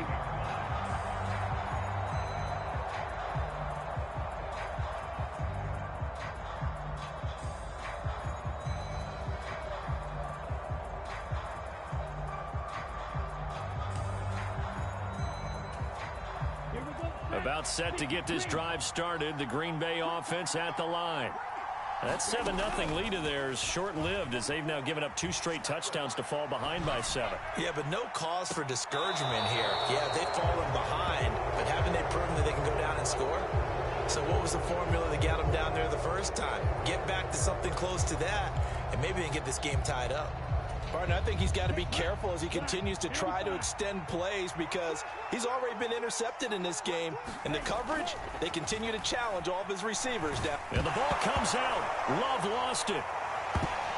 [SPEAKER 6] About set to get this drive started. The Green Bay offense at the line. That 7-0 lead of theirs short-lived as they've now given up 2 straight touchdowns to fall behind by 7.
[SPEAKER 5] Yeah, but no cause for discouragement here. Yeah, they've fallen behind, but haven't they proven that they can go down and score? So what was the formula that got them down there the first time? Get back to something close to that, and maybe they can get this game tied up.
[SPEAKER 11] Barton, I think he's got to be careful as he continues to try to extend plays because he's already been intercepted in this game. And the coverage, they continue to challenge all of his receivers down.
[SPEAKER 6] And the ball comes out. Love lost it.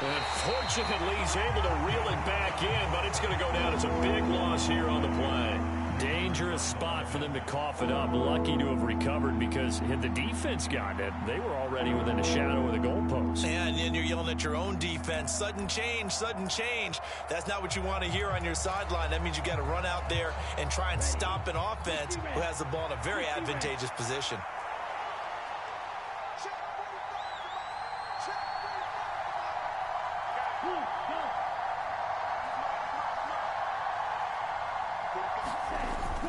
[SPEAKER 6] And fortunately, he's able to reel it back in, but it's going to go down as a big loss here on the play. Dangerous spot for them to cough it up. Lucky to have recovered because had the defense gotten it, they were already within a shadow of the goalpost.
[SPEAKER 5] And you're yelling at your own defense. Sudden change, sudden change. That's not what you want to hear on your sideline. That means you got to run out there and try and stop an offense who has the ball in a very advantageous position.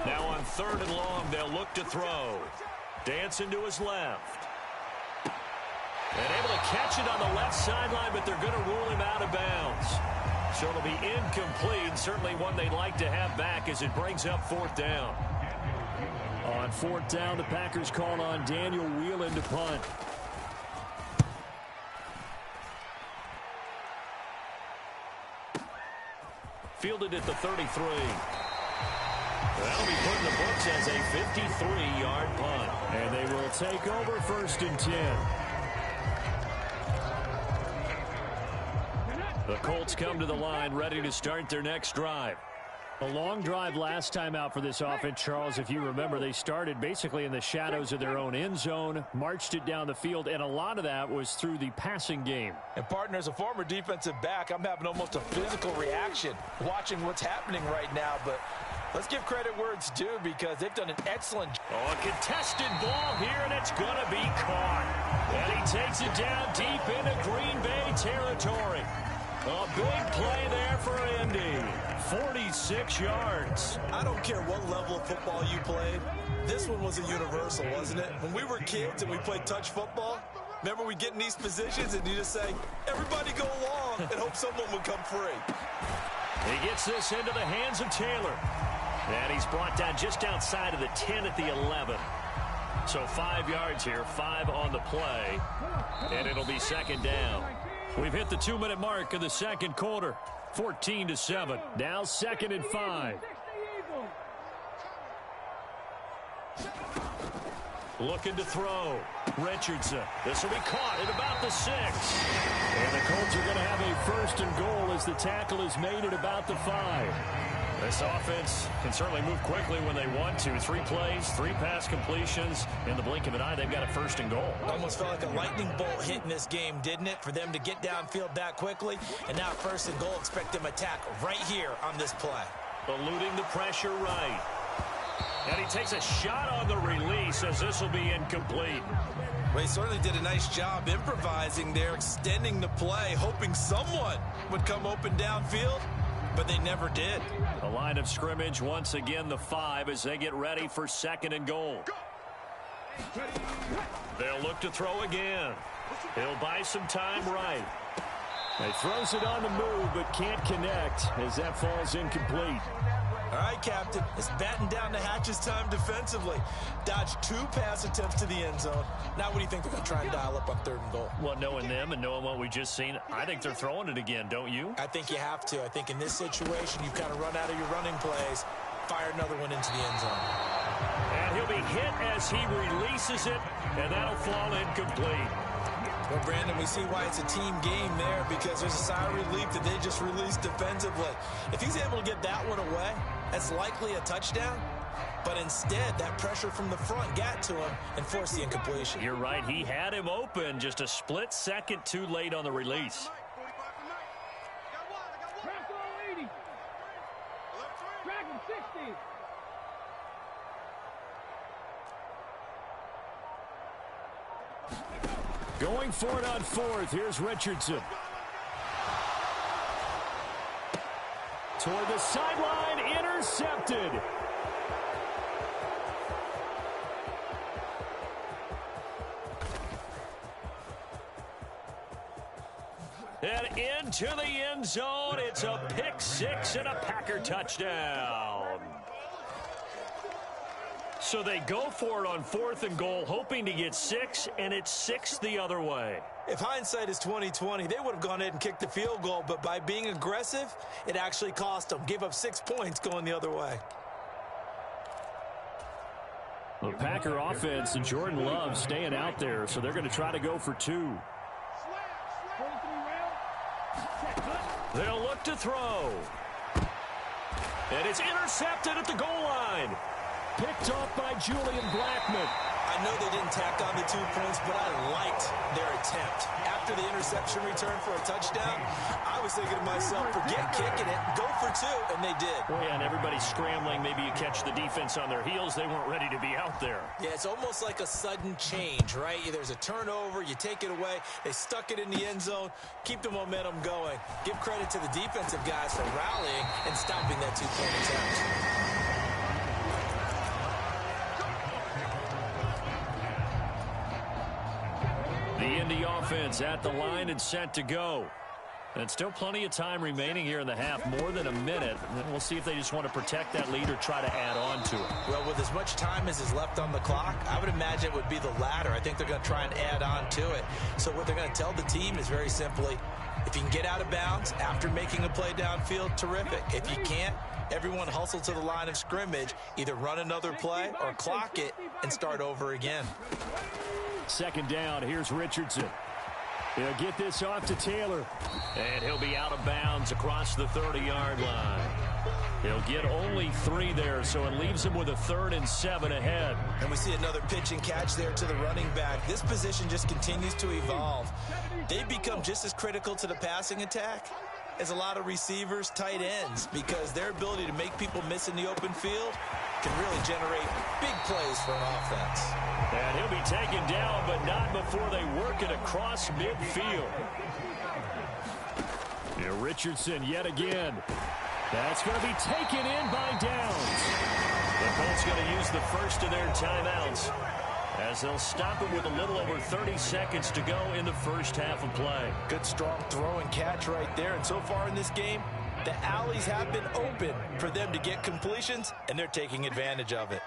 [SPEAKER 6] Now on 3rd and long, they'll look to throw. Dancing to his left. And able to catch it on the left sideline, but they're going to rule him out of bounds. So it'll be incomplete. Certainly one they'd like to have back as it brings up 4th down. On 4th down, the Packers call on Daniel Whelan to punt. Fielded at the 33. That'll be put in the books as a 53-yard punt. And they will take over 1st and 10. The Colts come to the line ready to start their next drive. A long drive last time out for this offense, Charles. If you remember, they started basically in the shadows of their own end zone, marched it down the field, and a lot of that was through the passing game.
[SPEAKER 11] And, partner, as a former defensive back, I'm having almost a physical reaction watching what's happening right now. But let's give credit where it's due because they've done an excellent job.
[SPEAKER 6] Oh, a contested ball here, and it's going to be caught. And he takes it down deep into Green Bay territory. A big play there for Indy. 46 yards.
[SPEAKER 5] I don't care what level of football you played. This one was a universal, wasn't it? When we were kids and we played touch football, remember we get in these positions and you just say, everybody go along and hope someone would come free.
[SPEAKER 6] He gets this into the hands of Taylor. And he's brought down just outside of the 10 at the 11. So 5 yards here, 5 on the play. And it'll be second down. We've hit the 2-minute mark of the second quarter. 14-7. Now 2nd and 5. Looking to throw. Richardson. This will be caught at about the 6. And the Colts are going to have a 1st and goal as the tackle is made at about the 5. This offense can certainly move quickly when they want to. 3 plays, 3 pass completions. In the blink of an eye, they've got a 1st and goal.
[SPEAKER 11] Almost felt like a lightning bolt hit in this game, didn't it? For them to get downfield that quickly. And now 1st and goal. Expect them to attack right here on this play.
[SPEAKER 6] Eluding the pressure right. And he takes a shot on the release as this will be incomplete.
[SPEAKER 5] Well, he certainly did a nice job improvising there, extending the play, hoping someone would come open downfield. But they never did.
[SPEAKER 6] The line of scrimmage, once again, the 5 as they get ready for 2nd and goal. They'll look to throw again. He'll buy some time right. He throws it on the move, but can't connect as that falls incomplete.
[SPEAKER 5] All right, Captain. It's batten down the hatches time defensively. Dodged 2 pass attempts to the end zone. Now what do you think they're going to try and dial up on 3rd and goal?
[SPEAKER 6] Well, knowing them and knowing what we just seen, I think they're throwing it again, don't you?
[SPEAKER 11] I think you have to. I think in this situation, you kind of run out of your running plays, fire another one into the end zone.
[SPEAKER 6] And he'll be hit as he releases it, and that'll fall incomplete.
[SPEAKER 5] Well, Brandon, we see why it's a team game there because there's a sigh of relief that they just released defensively. If he's able to get that one away, that's likely a touchdown. But instead, that pressure from the front got to him and forced the incompletion.
[SPEAKER 6] You're right. He had him open just a split second too late on the release.
[SPEAKER 8] Dragon 60.
[SPEAKER 6] Going for it on 4th. Here's Richardson. Toward the sideline, intercepted. And into the end zone, it's a pick 6 and a Packer touchdown. So they go for it on 4th and goal, hoping to get 6, and it's 6 the other way.
[SPEAKER 5] If hindsight is 20/20, they would have gone ahead and kicked the field goal, but by being aggressive, it actually cost them. Gave up 6 points going the other way.
[SPEAKER 6] The Packer offense and Jordan Love staying out there, so they're going to try to go for 2. They'll look to throw. And it's intercepted at the goal line. Picked off by Julian Blackmon.
[SPEAKER 5] I know they didn't tack on the 2 points, but I liked their attempt. After the interception return for a touchdown, I was thinking to myself, forget kicking it, go for 2, and they did.
[SPEAKER 6] Well, yeah, and everybody's scrambling. Maybe you catch the defense on their heels. They weren't ready to be out there.
[SPEAKER 5] Yeah, it's almost like a sudden change, right? There's a turnover, you take it away, they stuck it in the end zone, keep the momentum going. Give credit to the defensive guys for rallying and stopping that 2-point attempt.
[SPEAKER 6] The Indy offense at the line and set to go. And still plenty of time remaining here in the half, more than a minute. And we'll see if they just want to protect that lead or try to add on to it.
[SPEAKER 11] Well, with as much time as is left on the clock, I would imagine it would be the latter. I think they're going to try and add on to it. So what they're going to tell the team is very simply, if you can get out of bounds after making a play downfield, terrific. If you can't, everyone hustle to the line of scrimmage, either run another play or clock it and start over again.
[SPEAKER 6] 2nd down, here's Richardson. He'll get this off to Taylor. And he'll be out of bounds across the 30-yard line.
[SPEAKER 4] He'll get only 3 there, so it leaves him with a 3rd and 7 ahead.
[SPEAKER 5] And we see another pitch and catch there to the running back. This position just continues to evolve. They've become just as critical to the passing attack as a lot of receivers, tight ends, because their ability to make people miss in the open field can really generate big plays for an offense.
[SPEAKER 4] And he'll be taken down, but not before they work it across midfield. Here, Richardson yet again. That's going to be taken in by Downs. The Colts going to use the first of their timeouts as they'll stop it with a little over 30 seconds to go in the first half of play.
[SPEAKER 11] Good strong throw and catch right there. And so far in this game, the alleys have been open for them to get completions, and they're taking advantage of it.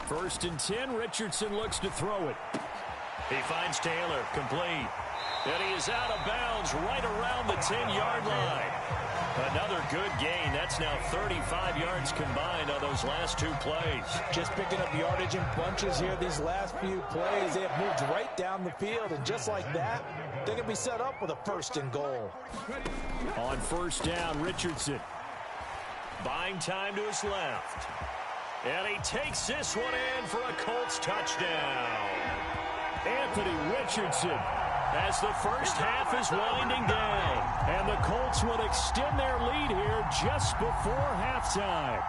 [SPEAKER 4] First and 10, Richardson looks to throw it. He finds Taylor, complete. And he is out of bounds right around the 10-yard line. Another good gain. That's now 35 yards combined on those last 2 plays.
[SPEAKER 11] Just picking up yardage in bunches here these last few plays. They have moved right down the field, and just like that, they can be set up with a 1st and goal.
[SPEAKER 4] On first down, Richardson. Buying time to his left. And he takes this one in for a Colts touchdown. Anthony Richardson, as the first half is winding down. And the Colts will extend their lead here just before halftime.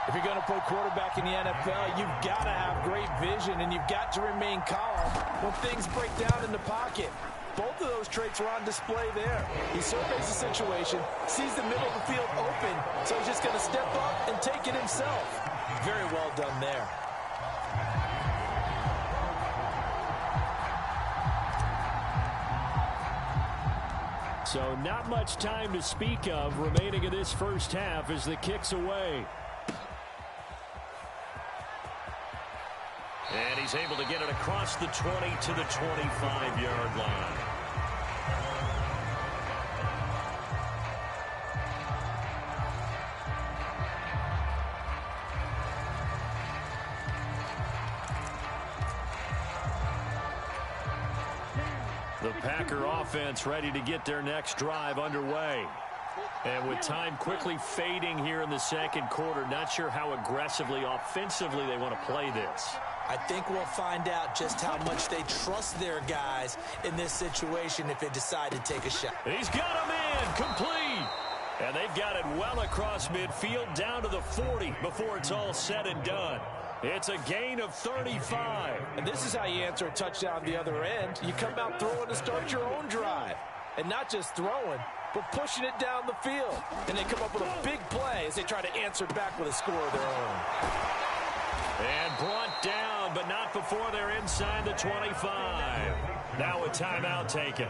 [SPEAKER 11] If you're going to play quarterback in the NFL, you've got to have great vision, and you've got to remain calm when things break down in the pocket. Both of those traits were on display there. He surveys the situation, sees the middle of the field open, so he's just going to step up and take it himself. Very well done there.
[SPEAKER 4] So not much time to speak of remaining in this first half as the kick's away. And he's able to get it across the 20 to the 25-yard line. The Packer offense ready to get their next drive underway. And with time quickly fading here in the second quarter, not sure how aggressively, offensively they want to play this.
[SPEAKER 11] I think we'll find out just how much they trust their guys in this situation if they decide to take a shot.
[SPEAKER 4] He's got him in, complete. And they've got it well across midfield down to the 40 before it's all said and done. It's a gain of 35.
[SPEAKER 11] And this is how you answer a touchdown the other end. You come out throwing to start your own drive. And not just throwing, but pushing it down the field. And they come up with a big play as they try to answer back with a score of their own.
[SPEAKER 4] And brought down, but not before they're inside the 25. Now a timeout taken.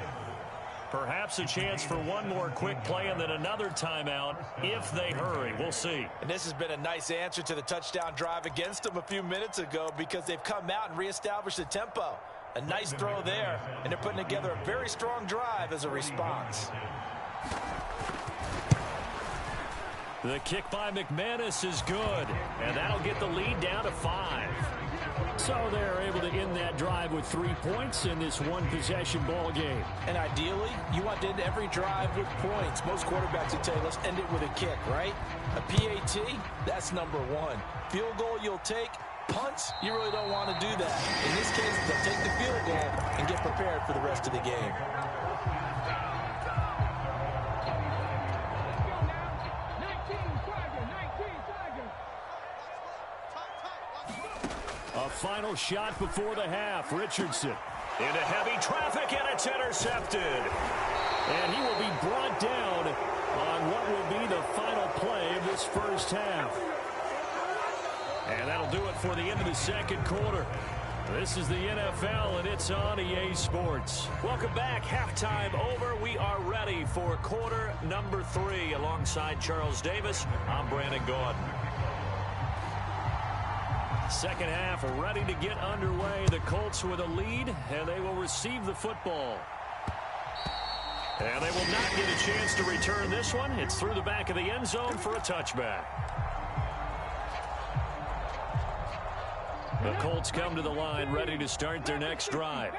[SPEAKER 4] Perhaps a chance for one more quick play and then another timeout if they hurry. We'll see.
[SPEAKER 11] And this has been a nice answer to the touchdown drive against them a few minutes ago because they've come out and reestablished the tempo. A nice throw there, and they're putting together a very strong drive as a response.
[SPEAKER 4] The kick by McManus is good, and that'll get the lead down to 5. So they're able to end that drive with 3 points in this one-possession ball game.
[SPEAKER 11] And ideally, you want to end every drive with points. Most quarterbacks would tell you, let's end it with a kick, right? A PAT, that's number 1. Field goal you'll take. Punts, you really don't want to do that. In this case, they'll take the field goal and get prepared for the rest of the game.
[SPEAKER 4] A final shot before the half. Richardson into heavy traffic, and it's intercepted. And he will be brought down on what will be the final play of this first half. And that'll do it for the end of the second quarter. This is the NFL, and it's on EA Sports. Welcome back. Halftime over. We are ready for quarter number 3. Alongside Charles Davis, I'm Brandon Gordon. Second half ready to get underway. The Colts with a lead, and they will receive the football. And they will not get a chance to return this one. It's through the back of the end zone for a touchback. The Colts come to the line ready to start their next drive.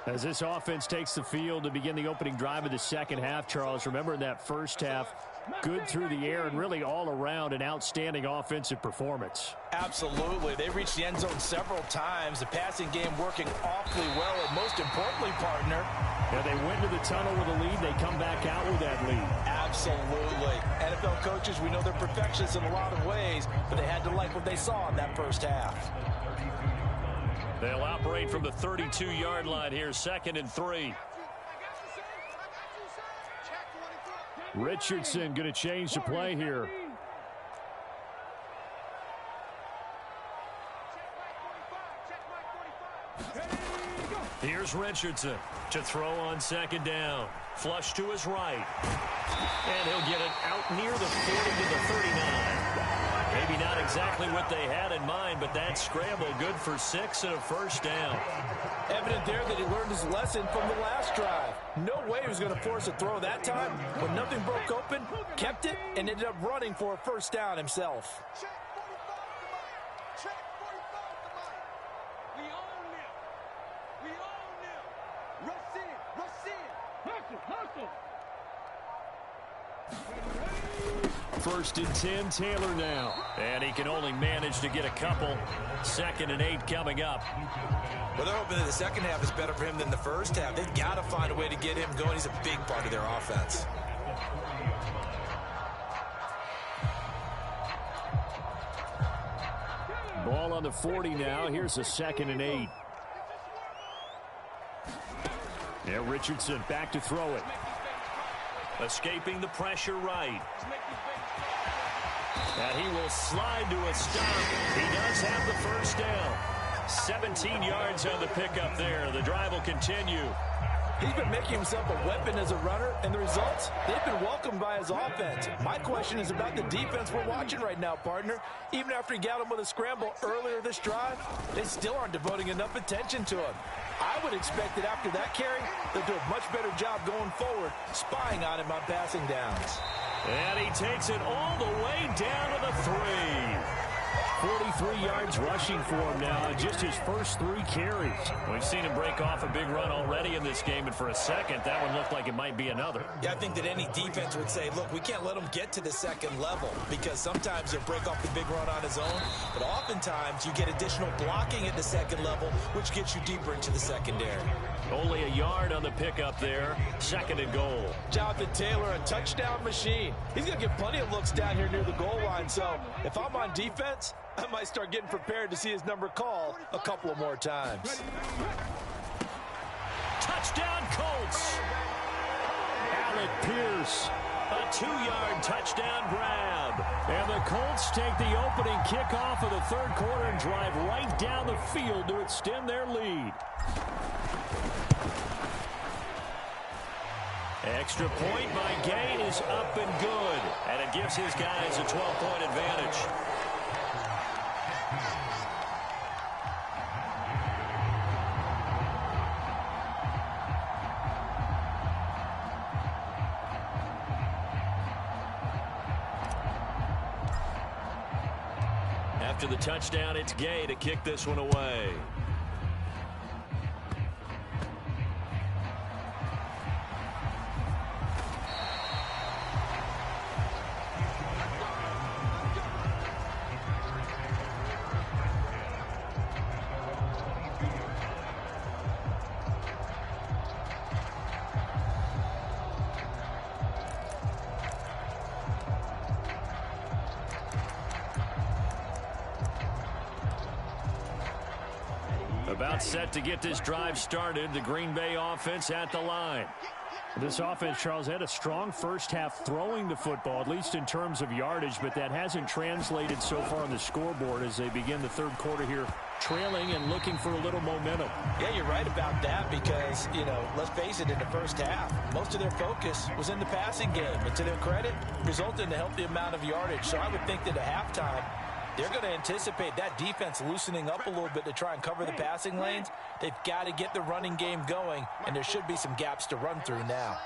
[SPEAKER 6] As this offense takes the field to begin the opening drive of the second half, Charles, remember in that first half, good through the air and really all around an outstanding offensive performance.
[SPEAKER 11] Absolutely. They reached the end zone several times. The passing game working awfully well, and most importantly, partner,
[SPEAKER 6] yeah, they went to the tunnel with a lead. They come back out with that lead.
[SPEAKER 11] Absolutely. NFL coaches, we know they're perfectionists in a lot of ways, but they had to like what they saw in that first half.
[SPEAKER 4] They'll operate from the 32-yard line here, 2nd and 3.
[SPEAKER 6] Richardson going to change the play here. Here's Richardson to throw on 2nd down. Flush to his right. And he'll get it out near the 40 to the 39. Maybe not exactly what they had in mind, but that scramble good for 6 and a first down.
[SPEAKER 11] Evident there that he learned his lesson from the last drive. No way he was going to force a throw that time. When nothing broke open, kept it, and ended up running for a first down himself.
[SPEAKER 6] First and 10, Taylor now.
[SPEAKER 4] And he can only manage to get a couple. 2nd and 8 coming up.
[SPEAKER 5] Well, they're hoping that the second half is better for him than the first half. They've got to find a way to get him going. He's a big part of their offense.
[SPEAKER 6] Ball on the 40 now. Here's a 2nd and 8. Yeah, Richardson back to throw it.
[SPEAKER 4] Escaping the pressure right. And he will slide to a stop. He does have the first down. 17 yards on the pickup there. The drive will continue.
[SPEAKER 11] He's been making himself a weapon as a runner, and the results, they've been welcomed by his offense. My question is about the defense we're watching right now, partner. Even after he got him with a scramble earlier this drive, they still aren't devoting enough attention to him. I would expect that after that carry, they'll do a much better job going forward, spying on him on passing downs.
[SPEAKER 4] And he takes it all the way down to the 3.
[SPEAKER 6] 43 yards rushing for him now, just his first 3 carries.
[SPEAKER 4] We've seen him break off a big run already in this game, and for a second, that one looked like it might be another.
[SPEAKER 5] Yeah, I think that any defense would say, look, we can't let him get to the second level, because sometimes he'll break off the big run on his own, but oftentimes you get additional blocking at the second level, which gets you deeper into the secondary.
[SPEAKER 4] Only a yard on the pickup there. 2nd and goal.
[SPEAKER 11] Jonathan Taylor, a touchdown machine. He's going to get plenty of looks down here near the goal line, so if I'm on defense, I might start getting prepared to see his number called a couple of more times.
[SPEAKER 4] Touchdown, Colts!
[SPEAKER 6] Alec Pierce.
[SPEAKER 4] A 2-yard touchdown grab.
[SPEAKER 6] And the Colts take the opening kickoff of the third quarter and drive right down the field to extend their lead.
[SPEAKER 4] Extra point by Gay is up and good. And it gives his guys a 12-point advantage. After the touchdown, it's Gay to kick this one away. About set to get this drive started. The Green Bay offense at the line.
[SPEAKER 6] This offense, Charles, had a strong first half throwing the football, at least in terms of yardage, but that hasn't translated so far on the scoreboard as they begin the third quarter here, trailing and looking for a little momentum.
[SPEAKER 11] Yeah, you're right about that because, let's face it, in the first half, most of their focus was in the passing game. And to their credit, resulted in a healthy amount of yardage. So I would think that at halftime, they're going to anticipate that defense loosening up a little bit to try and cover the passing lanes. They've got to get the running game going, and there should be some gaps to run through now.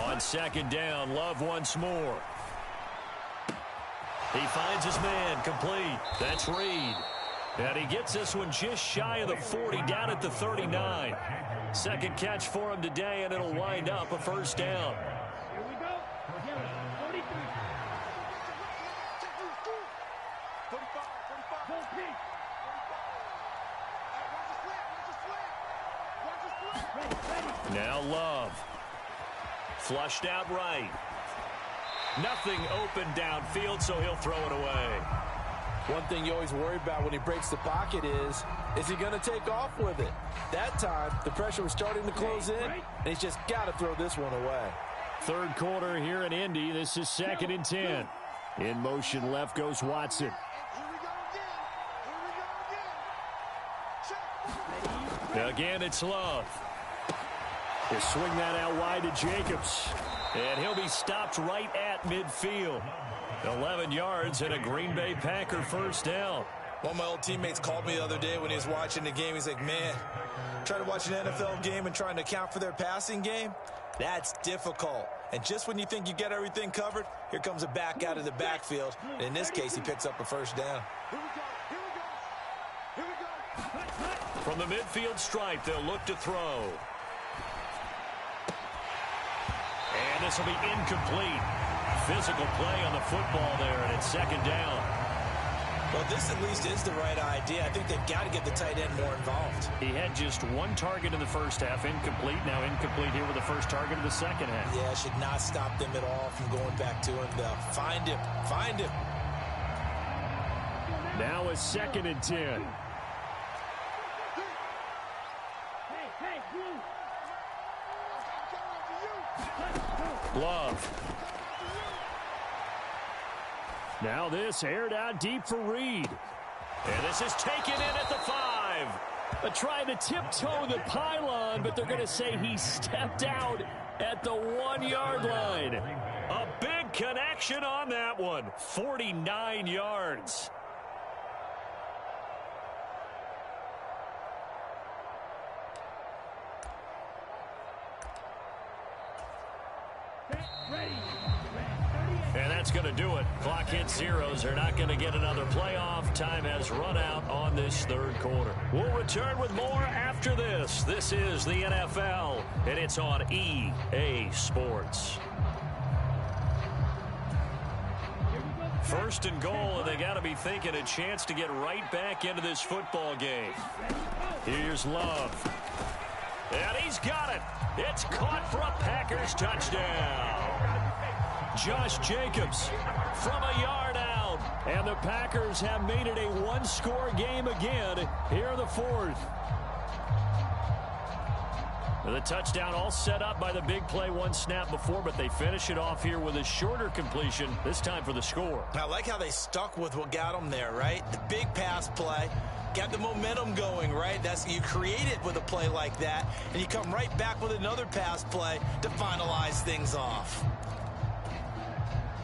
[SPEAKER 4] On 2nd down, Love once more. He finds his man, complete. That's Reed. And he gets this one just shy of the 40, down at the 39. Second catch for him today, and it'll wind up a first down.
[SPEAKER 8] Here we go. 43. 45.
[SPEAKER 4] Now Love. Flushed out right. Nothing open downfield, so he'll throw it away.
[SPEAKER 11] One thing you always worry about when he breaks the pocket is he going to take off with it? That time, the pressure was starting to close in, and he's just got to throw this one away.
[SPEAKER 4] Third quarter here in Indy. This is 2nd and 10. In motion left goes Watson. Again, it's Love. He'll swing that out wide to Jacobs. And he'll be stopped right at midfield. 11 yards and a Green Bay Packer first down.
[SPEAKER 5] One of my old teammates called me the other day when he was watching the game. He's like, man, trying to watch an NFL game and trying to account for their passing game, that's difficult. And just when you think you get everything covered, here comes a back out of the backfield. And in this case, he picks up a first down.
[SPEAKER 4] From the midfield stripe, they'll look to throw. And this will be incomplete. Physical play on the football there, and it's 2nd down.
[SPEAKER 5] Well, this at least is the right idea. I think they've got to get the tight end more involved.
[SPEAKER 4] He had just one target in the first half, incomplete. Now incomplete here with the first target of the second half.
[SPEAKER 5] Yeah, should not stop them at all from going back to him. Find him. Find him.
[SPEAKER 4] Now it's 2nd and 10. Love. Now this aired out deep for Reed. And this is taken in at the 5. Trying to tiptoe the pylon, but they're going to say he stepped out at the 1-yard line. A big connection on that one. 49 yards. And that's going to do it. Clock hits zeros. They're not going to get another playoff. Time has run out on this third quarter. We'll return with more after this. This is the NFL, and it's on EA Sports. First and goal, and they got to be thinking a chance to get right back into this football game. Here's Love. And he's got it. It's caught for a Packers touchdown. Josh Jacobs from a yard out. And the Packers have made it a one-score game again here in the fourth. The touchdown all set up by the big play one snap before, but they finish it off here with a shorter completion, this time for the score.
[SPEAKER 5] I like how they stuck with what got them there, right? The big pass play. Got the momentum going, right? You create it with a play like that, and you come right back with another pass play to finalize things off.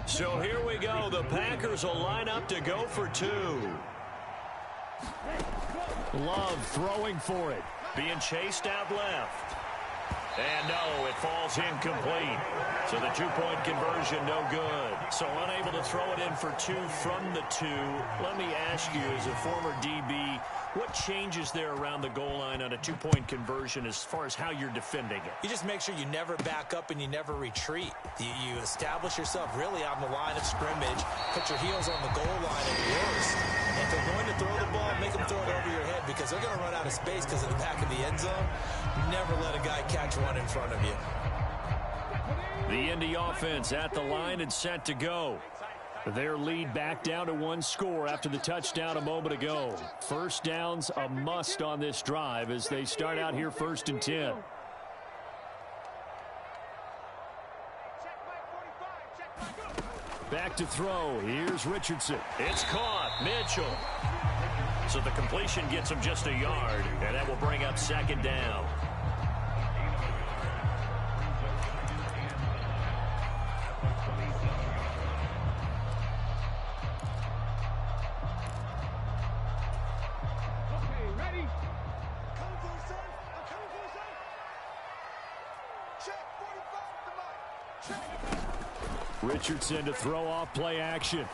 [SPEAKER 4] So here we go. The Packers will line up to go for 2. Love throwing for it. Being chased out left. And no, it falls incomplete. So the 2-point conversion, no good. So unable to throw it in for 2 from the 2. Let me ask you, as a former DB, what changes there around the goal line on a 2-point conversion as far as how you're defending it?
[SPEAKER 5] You just make sure you never back up and you never retreat. You establish yourself really on the line of scrimmage, put your heels on the goal line at worst. And if they're going to throw the ball, make them throw it over your head because they're going to run out of space because of the back of the end zone. Never let a guy catch one in front of you.
[SPEAKER 4] The Indy offense at the line and set to go. Their lead back down to 1 score after the touchdown a moment ago. First down's a must on this drive as they start out here 1st and 10. Back to throw. Here's Richardson. It's caught. Mitchell. So the completion gets him just a yard, and that will bring up 2nd down. Richardson to throw off play action.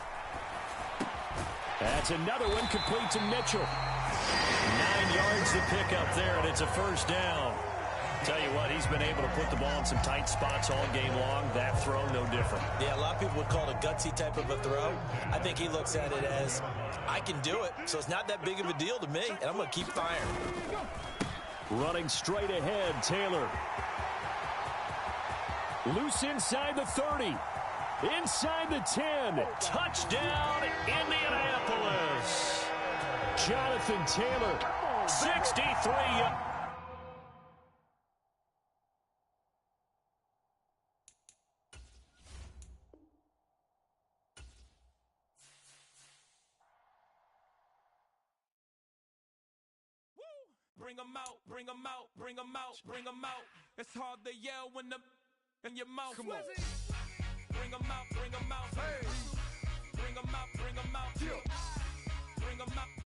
[SPEAKER 4] That's another one complete to Mitchell. 9 yards to pick up there, and it's a first down. Tell you what, he's been able to put the ball in some tight spots all game long. That throw, no different.
[SPEAKER 5] Yeah, a lot of people would call it a gutsy type of a throw. I think he looks at it as, I can do it, so it's not that big of a deal to me, and I'm going to keep firing.
[SPEAKER 4] Running straight ahead, Taylor. Loose inside the 30. Inside the 10. Touchdown, Indianapolis. Jonathan Taylor, 63.
[SPEAKER 2] Bring 'em out, bring 'em out, bring 'em out, bring 'em out. It's hard to yell when the in your mouth. Come on. Bring 'em out, bring 'em out. Hey. Bring 'em out, bring 'em out. Bring 'em out.